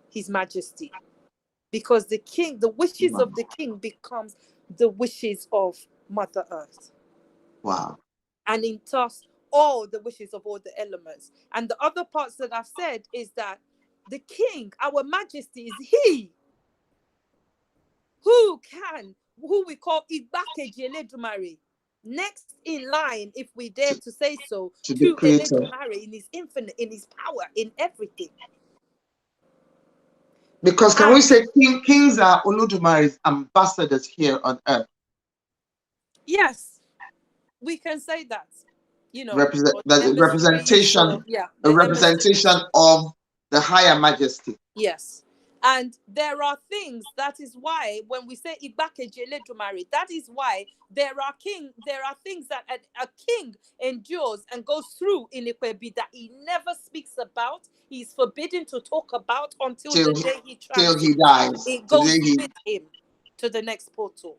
His Majesty. Because the wishes of the king becomes the wishes of Mother Earth. Wow. And in thus all the wishes of all the elements. And the other parts that I've said is that the king, our Majesty, is he who we call Igbakeji Eledumare, next in line, if we dare to say so, to Eledumare in his infinite, in his power, in everything. Because can we say kings are Oludumare's ambassadors here on earth? Yes, we can say that. Representation of the higher majesty. Yes. And there are things, that is why when we say Igbakeji Eledumare, that is why there are things that a king endures and goes through in Ikwebi that he never speaks about. He's forbidden to talk about until the day he transits. Till he dies. It goes with him to the next portal.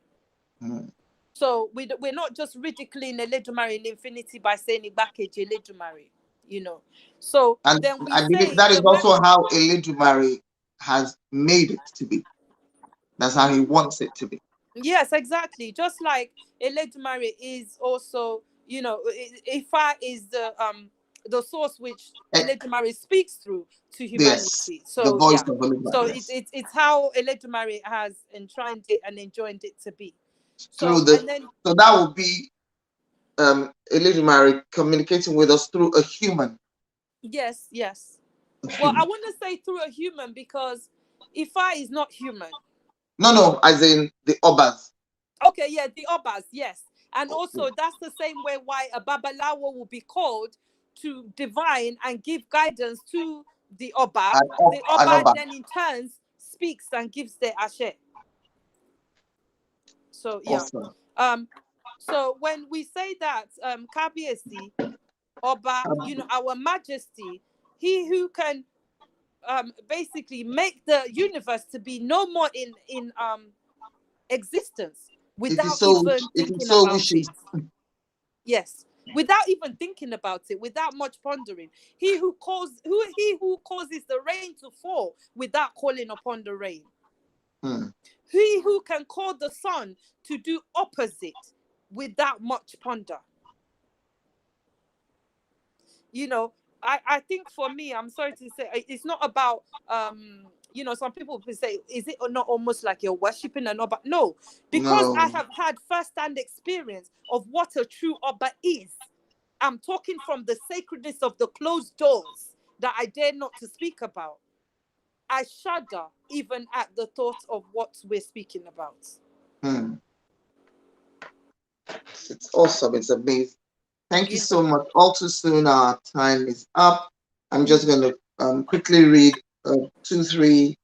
So we're not just ridiculing Eledumare in infinity by saying Igbakeji Eledumare, So and then we I believe that is also how Eledumare has made it to be. That's how he wants it to be. Yes, exactly. Just like Eledumare is also, Ifa is the source which Eledumare speaks through to humanity. Yes, so the voice of Eledumare. So it's how Eledumare has enshrined it and enjoined it to be. So that would be Eledumare communicating with us through a human. Yes. Well, I want to say through a human because Ifa is not human. No, as in the Obas. Okay, yeah, the Obas, yes. And also that's the same way why a Babalawo will be called to divine and give guidance to the Oba. The Oba then in turn speaks and gives their ashe. So yeah. Awesome. So when we say that Kábíyèsí, Oba, our Majesty, he who can basically make the universe to be no more in existence without even thinking about it. Yes, without even thinking about it, without much pondering. He who causes the rain to fall without calling upon the rain. He who can call the sun to do opposite without much ponder. You know, I think for me, I'm sorry to say, it's not about you know, some people will say, is it not almost like you're worshiping an Oba? No, because I have had first-hand experience of what a true Oba is. I'm talking from the sacredness of the closed doors that I dare not to speak about. I shudder even at the thought of what we're speaking about. It's awesome. It's amazing. Thank you so much. All too soon, our time is up. I'm just going to quickly read 2-3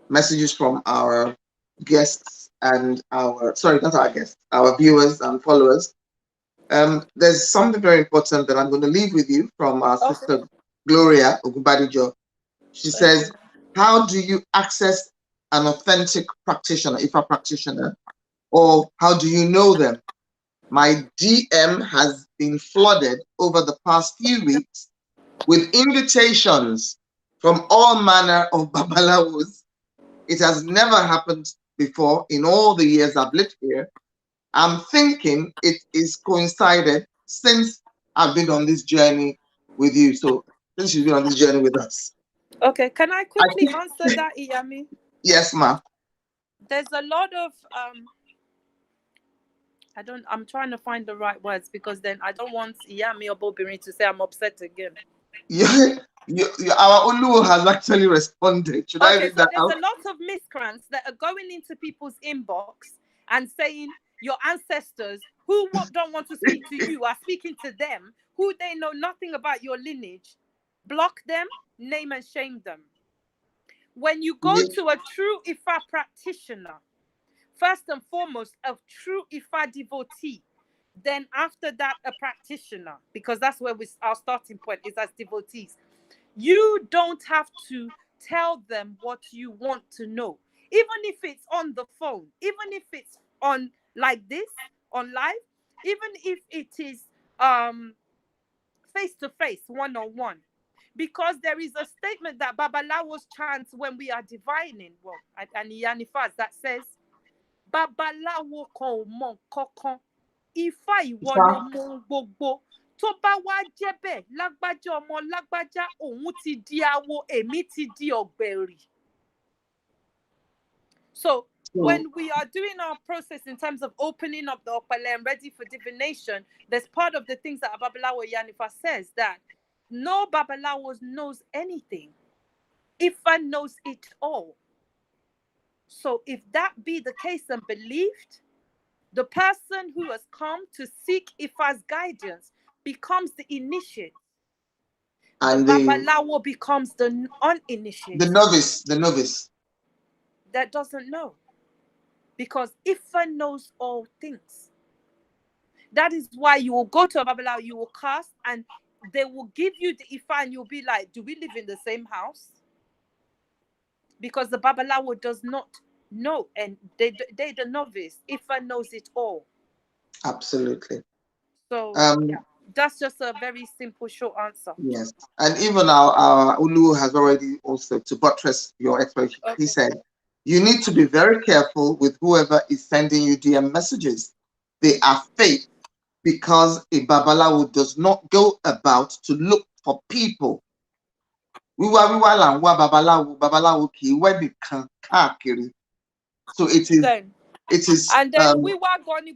messages from our guests and not our guests, our viewers and followers. There's something very important that I'm going to leave with you from our sister Gloria Ogundare-Eleagu. She says, how do you access an authentic practitioner, if a practitioner, or how do you know them? My DM has been flooded over the past few weeks with invitations from all manner of babalawos. It has never happened before in all the years I've lived here. I'm thinking it is coincided since I've been on this journey with you. So since you've been on this journey with us. Okay, can I quickly answer that, Iyami? Yes, ma'am. There's a lot of I'm trying to find the right words, because then I don't want Iyami or Bobirin to say I'm upset again. Our Olu has actually responded. Should I read that out? There's a lot of miscreants that are going into people's inbox and saying your ancestors who don't want to speak to you are speaking to them, who they know nothing about your lineage. Block them, name and shame them. When you go to a true Ifa practitioner, first and foremost, a true Ifa devotee, then after that, a practitioner, because that's where our starting point is as devotees. You don't have to tell them what you want to know, even if it's on the phone, even if it's on like this, on live, even if it is face-to-face, one-on-one. Because there is a statement that Babalawos chants when we are divining, and Iyanifa, that says, Babalawo kan o mo nkankan, Ifá ìwọ ló mọ ohun gbogbo. Tó bá wá jẹ́ bẹ́ẹ̀, lágbájá ọmọ lágbájá, òun ti di awo, èmi ti di ọ̀gbẹ̀rì. So when we are doing our process in terms of opening up the Opale and ready for divination, there's part of the things that Babalawo Iyanifa says, that no Babalawo knows anything. Ifa knows it all. So if that be the case and believed, the person who has come to seek Ifa's guidance becomes the initiate. And the Babalawo becomes the uninitiated. The novice. That doesn't know. Because Ifa knows all things. That is why you will go to a Babalawo, you will cast, and they will give you the Ifa, and you'll be like, do we live in the same house? Because the Babalawo does not know, and they the novice. Ifa knows it all. Absolutely. So yeah, that's just a very simple, short answer. Yes, and even our Ulu has already also, to buttress your explanation, he said, you need to be very careful with whoever is sending you DM messages. They are fake, because a Babalawo does not go about to look for people. Babalawo ki webi kan kakiri. So it is. And then we were going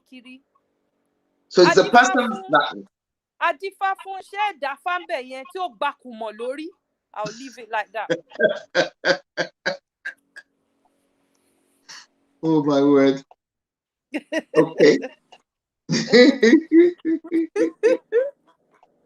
kiri. So it's the person that. Adifa fun share da fambe yen tí ó gbakumo lórí. I'll leave it like that. Oh my word. Okay.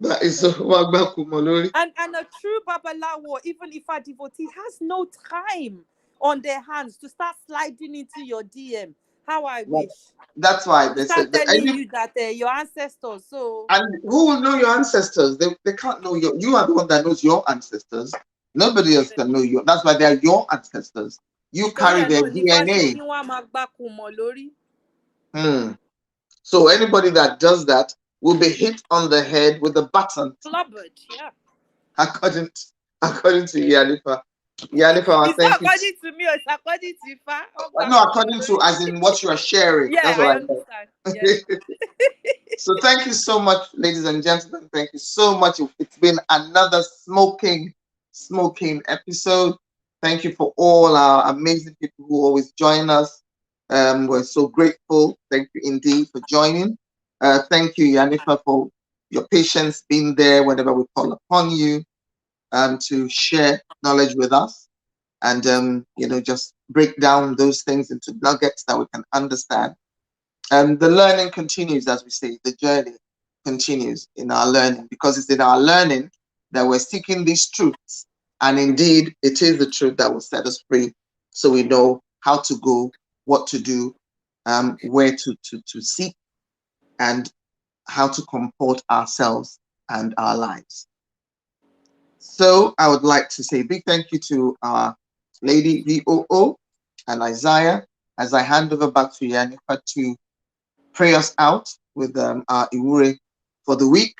That is so gbakumo lórí. And a true Babalawo, even if a devotee, has no time on their hands to start sliding into your DM. How I wish. That's why they start telling you that your ancestors. So, and who will know your ancestors? They can't know you. You are the one that knows your ancestors. Nobody else can know you. That's why they are your ancestors. You carry their DNA. So anybody that does that will be hit on the head with a baton. Flubbered, yeah. According According to Iyanifa. Iyanifa, It's thank not you. according to me, it's according to Ifa. No, according to as in what you are sharing. Yeah, That's what I I understand. Yes. So thank you so much, ladies and gentlemen. Thank you so much. It's been another smoking episode. Thank you for all our amazing people who always join us. We're so grateful. Thank you indeed for joining. Thank you, Iyanifa, for your patience being there whenever we call upon you to share knowledge with us and just break down those things into nuggets that we can understand. And the learning continues, as we say, the journey continues in our learning, because it's in our learning that we're seeking these truths. And indeed, it is the truth that will set us free, so we know how to go, what to do, where to seek, and how to comport ourselves and our lives. So I would like to say a big thank you to our lady VOO and Isaiah, as I hand over back to Iyanifa to pray us out with our Iwure for the week.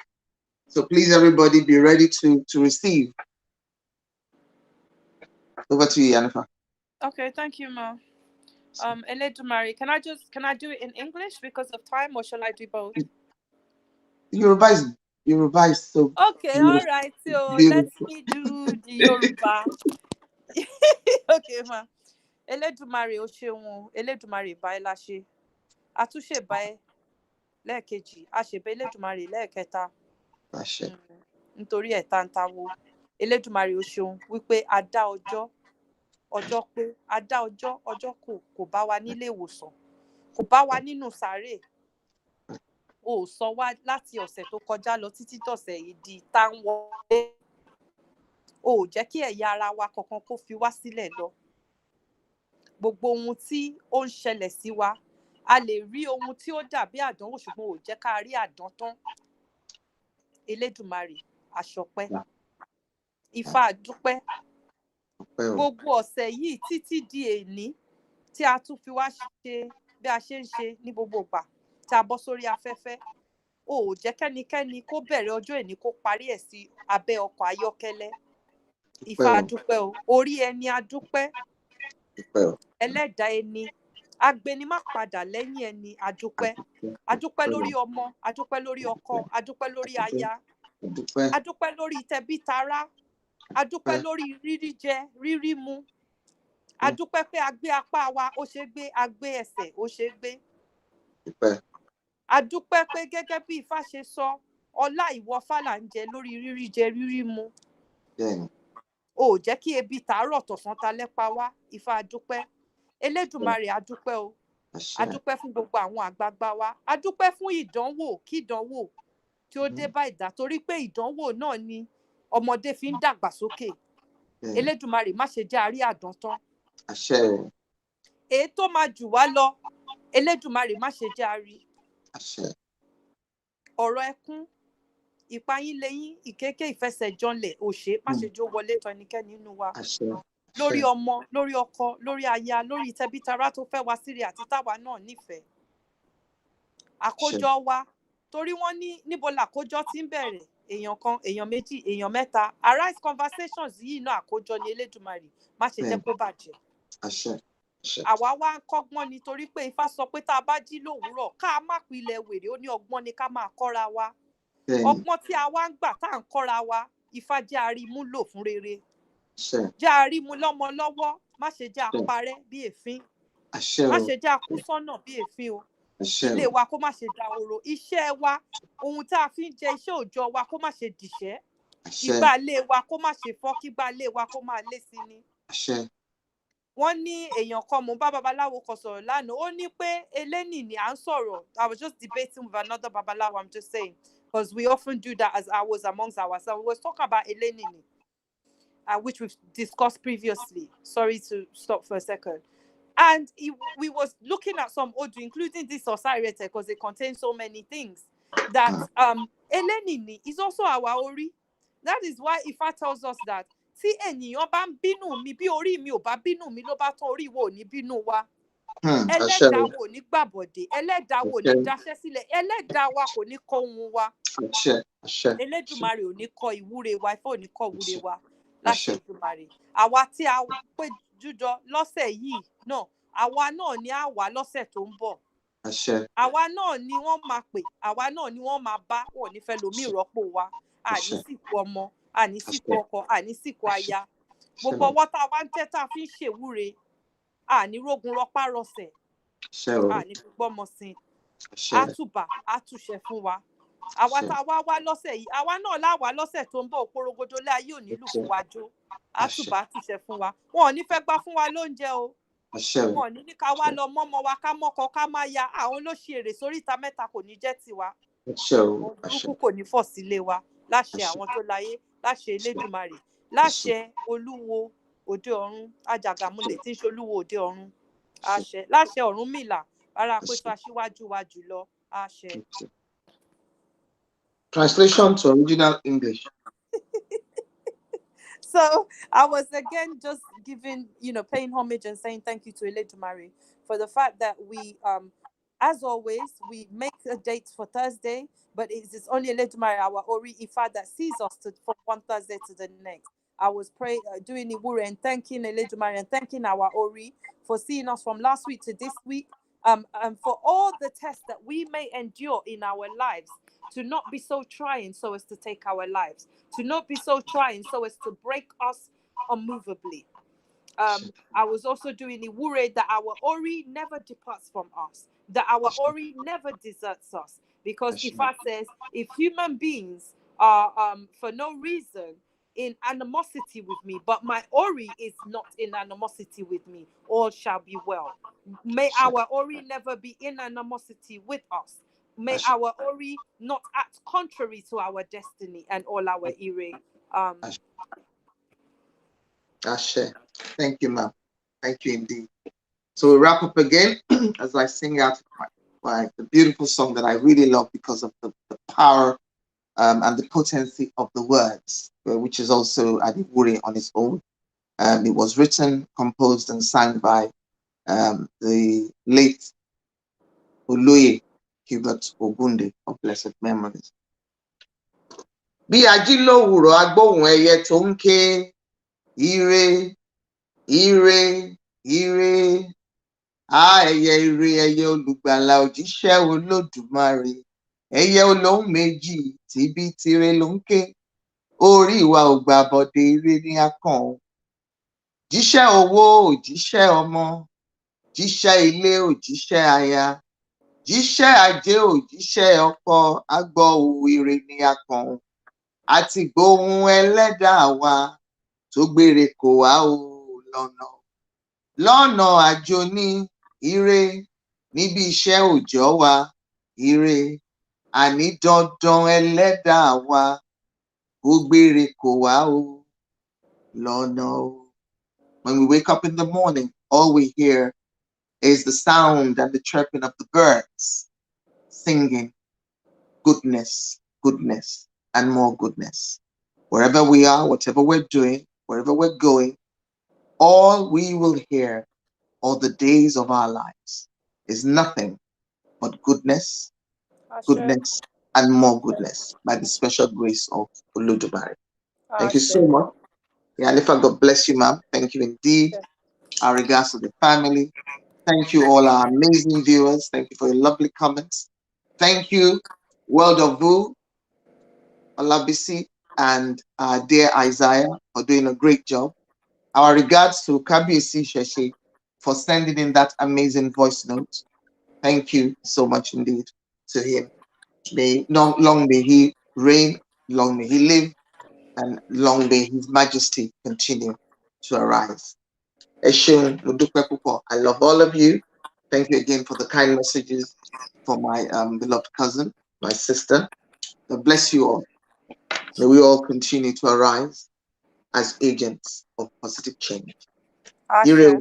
So please, everybody, be ready to receive. Over to you, Iyanifa. Okay, thank you, Ma. Eledumare, can I do it in English because of time, or shall I do both? Yoruba is so Okay, beautiful. all right. So let Beautiful. me do the Yoruba. Okay, Ma. Eledumare o ṣeun, Eledumare bá ẹ láṣẹ. Àtúnṣe bá ẹ lẹ́ẹ̀kejì, àṣebẹ Eledumare lẹ́ẹ̀kẹta. Nítorí ẹ̀ tantawo. Eledumare o ṣeun wípé a dá ọjọ́ pé a dá ọjọ́ kò bá wa nílé ìwòsàn, kò bá wa nínú sàárè. O sọ wá láti ọ̀sẹ̀ tó kọjá lọ títí dọ̀sẹ̀ yìí di tá ń wọlé. O jẹ́ kí ẹ̀yà ara wa kankan kó fi wá sílẹ̀ lọ. Gbogbo ohun tí ó ń ṣẹlẹ̀ sí wa, a lè rí ohun tí ó dàbí àdánwò, ṣùgbọ́n ò jẹ́ ká rí àdán tán. Elédùmarè àṣọpẹ́, Ifá àdúpẹ́. Gbogbo ọ̀sẹ̀ yìí títí di èní tí a tún fi wá ṣe bí a ṣe ń ṣe ní gbogbo ìgbà tí a bọ́ sórí afẹ́fẹ́. O ò jẹ́ kẹ́nikẹ́ni kó bẹ̀rẹ̀ ọjọ́ èní kó parí ẹ̀ sí abẹ́ ọkọ̀ ayọ́kẹ́lẹ́. Ifá àdúpẹ́ o, orí ẹni àdúpẹ́, ẹlẹ́dàá ẹni, agbeni má padà lẹ́yìn ẹni àdúpẹ́. Adúpẹ́ lórí ọmọ, adúpẹ́ lórí ọkọ, adúpẹ́ lórí aya, adúpẹ́ lórí tẹbí tará, adúpẹ́ lórí rírí jẹ, rírí mu. Adúpẹ́ pé a gbé apá wa, ó ṣe gbé, a gbé ẹsẹ̀, ó ṣe gbé. Adúpẹ́ pé gẹ́gẹ́ bí Ifá ṣe sọ, ọlá ìwọ fálà ń jẹ lórí rírí jẹ, rírí mu. O ò jẹ́ kí ebi tàárọ̀ tọ̀sán talẹ́ pa wá. Ifá adúpẹ́. Elédùmarè adúpẹ́ o. Adúpẹ́ fún gbogbo àwọn àgbààgbà wa. Adúpẹ́ fún ìdánwò kí ìdánwò tí ó dé bá ẹ̀dá, torí pé ìdánwò náà ni ọmọdé fi ń dàgbà sókè. Elédùmarè má ṣe jẹ́ a rí àdán tán. Èyí tó máa jù wá lọ, Elédùmarè má ṣe jẹ́ a rí. Ọ̀rọ̀ ẹkún, ìpayínlẹ́yìn, ìkéké, ìfẹsẹ̀jọlẹ̀, òṣè má ṣe jó wọlé tọ̀ ẹnikẹ́ni nínú wa. Lórí ọmọ, lórí ọkọ, lórí aya, lórí tẹbítara tó fẹ́ wá síre àti táwa náà nífẹ̀ẹ́. Àkójọ wa, torí wọ́n ní níbo làkójọ ti ń bẹ̀rẹ̀, èèyàn kan, èèyàn méjì, èèyàn mẹ́ta. Arise conversations yìí náà àkójọ ni Elédùmarè má ṣe jẹ́ kó bàjẹ́. Àwa wá ń kọ́gbọ́n nítorí pé Ifá sọ pé tá a bá jí lówùúrọ̀ ká má pilẹ̀ wèrè, ó ní ọgbọ́n ni ká máa kọ́ra wa. Ọgbọ́n tí a wá ń gbà tá à ń kọ́ra wa, Ifá jẹ́ arímú lò fún rere. Jẹ́ arímú lọ́mọ lọ́wọ́, má ṣe jẹ́ àparẹ́ bí èéfín. Má ṣe jẹ́ akú sọ́nà bí èéfín o. Ilé wa kó má ṣe dahoro. Iṣẹ́ wa, ohun tá a fi ń jẹ iṣẹ́ òòjọ́ wa kó má ṣe dìṣẹ́. Ìgbálé wa kó má ṣe fọ́, kí ìgbálé wa kó máa lé sí ni. Wọ́n ní èèyàn kan, mo bá babaláwo kan sọ̀rọ̀ lánàá, ó ní pé eléni ni à ń sọ̀rọ̀. I was just debating with another babalawo, I'm just saying, because we often do that as ours amongst ourselves. We were talking about elenini, which we've discussed previously. Sorry to stop for a second. And we was looking at some Odu, including this Osirete, because it contains so many things, that elenini is also our ori. That is why Ifá tells us that tí ènìyàn bá ń bínú mi, bí orí mi ò bá bínú mi ló bá tán, orí wo ò ní bínú wa. Ẹlẹ́dàá wo ò ní gbàbọ̀dé, ẹlẹ́dàá wo ò ní dáṣẹ́ sílẹ̀, ẹlẹ́dàá wa kò ní kọ ohun wa. Elédùmarè ò ní kọ ìwúre wa, Ifá ò ní kọ ìwúre wa. láṣẹ Èdùmàrè. Àwa tí a péjú jọ lọ́sẹ̀ yìí náà, àwa náà ni a wà lọ́sẹ̀ tó ń bọ̀. Àwa náà ni wọ́n máa pè, àwa náà ni wọ́n máa bá, wọn ò ní fẹ́ lòmí ìrọ́pò wa. Àní sìnkú ọmọ, àní sìnkú ọkọ, àní sìnkú aya. Gbogbo ọwọ́ tá a wá ń tẹ́ tá a fi ń ṣèwúre, àní rógun rọpá rọsẹ̀, àní fi gbọ́mọ sin. Àtùbà àtúṣe fún wa. Àwa tá a wá lọ́sẹ̀ yìí, àwa náà láwà lọ́sẹ̀ tó ń bọ̀, òporogodo lé ayé ò nílù fún wa jó. Àtùbà àtúṣe fún wa. Wọn ò ní fẹ́ gbá fún wa lóúnjẹ o. Wọn ò ní ní ká wá lọ mọ́mọ wa ká mọ́kọ ká má ya. Àwọn ló ṣe èrè sóríta mẹ́ta kò ní jẹ́ tiwa. Burúkú kò ní fọ̀ sílé wa. Láṣẹ àwọn tó láyé, láṣẹ Elédùmarè, láṣẹ Olúwo òde ọ̀run, Àjàgàmúlẹ̀ tí ń ṣolúwo òde ọ̀run. Àṣẹ. Láṣẹ Ọ̀rúnmìlà, ara pé tó aṣíwájú wa jùlọ. Àṣẹ. Translation to original English. So I was again just giving, paying homage and saying thank you to Eledumare for the fact that we, as always, we make a date for Thursday, but it is only Eledumare, our Ori Ifa, that sees us from one Thursday to the next. I was doing Iwure and thanking Eledumare and thanking our Ori for seeing us from last week to this week, and for all the tests that we may endure in our lives, to not be so trying so as to take our lives, to not be so trying so as to break us unmovably. I was also doing Iwure that our Ori never departs from us, that our Ori never deserts us, because Ifa says if human beings are for no reason in animosity with me, but my Ori is not in animosity with me, all shall be well. May our Ori never be in animosity with us. May our Ori not act contrary to our destiny and all our Ire. Ashe. Thank you, ma'am. Thank you indeed. So we wrap up again as I sing out the beautiful song that I really love because of the power and the potency of the words, which is also Adiburi on its own. It was written, composed, and sung by the late Oloye Hubert Ogunde of blessed memories. Bí ajílòwúrọ̀ agbóhùn ẹyẹ tó ń ké, ire, ire, ire. Ẹyẹ ire, ẹyẹ olùgbàlà òjíṣẹ́ Olódùmarè. Ẹyẹ olóhùn méjì tìbí tirẹ̀ ló ń ké. Orí ìwà ò gbà bọ̀dé, ire ni a kàn ó. Jíṣẹ́ owó, òjíṣẹ́ ọmọ. Jíṣẹ́ ilé, òjíṣẹ́ aya. Jíṣẹ́ ajé, òjíṣẹ́ ọkọ. Agbọ́ òwò, ire ni a kàn ó. Àti gbóhùn ẹlẹ́dàá wa tó gbére kò wá o lọ́nà àjò ní ire, níbi iṣẹ́ òòjọ́ wa ire, àní dandan ẹlẹ́dàá wa ó gbére kò wá o lọ́nà o. When we wake up in the morning, all we hear is the sound and the chirping of the birds singing goodness, goodness, and more goodness. Wherever we are, whatever we're doing, wherever we're going, all we will hear all the days of our lives is nothing but goodness, goodness, and more goodness by the special grace of Olodumare. Thank you so much. Iyanifa, God bless you, ma'am. Thank you indeed. Our regards to the family. Thank you, all our amazing viewers. Thank you for your lovely comments. Thank you, World of Vu, Olabisi, and dear Isaiah for doing a great job. Our regards to Kabiyesi Sheshe for sending in that amazing voice note. Thank you so much indeed to him. Long may he reign, long may he live, and long may his majesty continue to arise. Eshun Mudupe Pupo, I love all of you. Thank you again for the kind messages for my beloved cousin, my sister. God bless you all. May we all continue to arise as agents of positive change. Ire.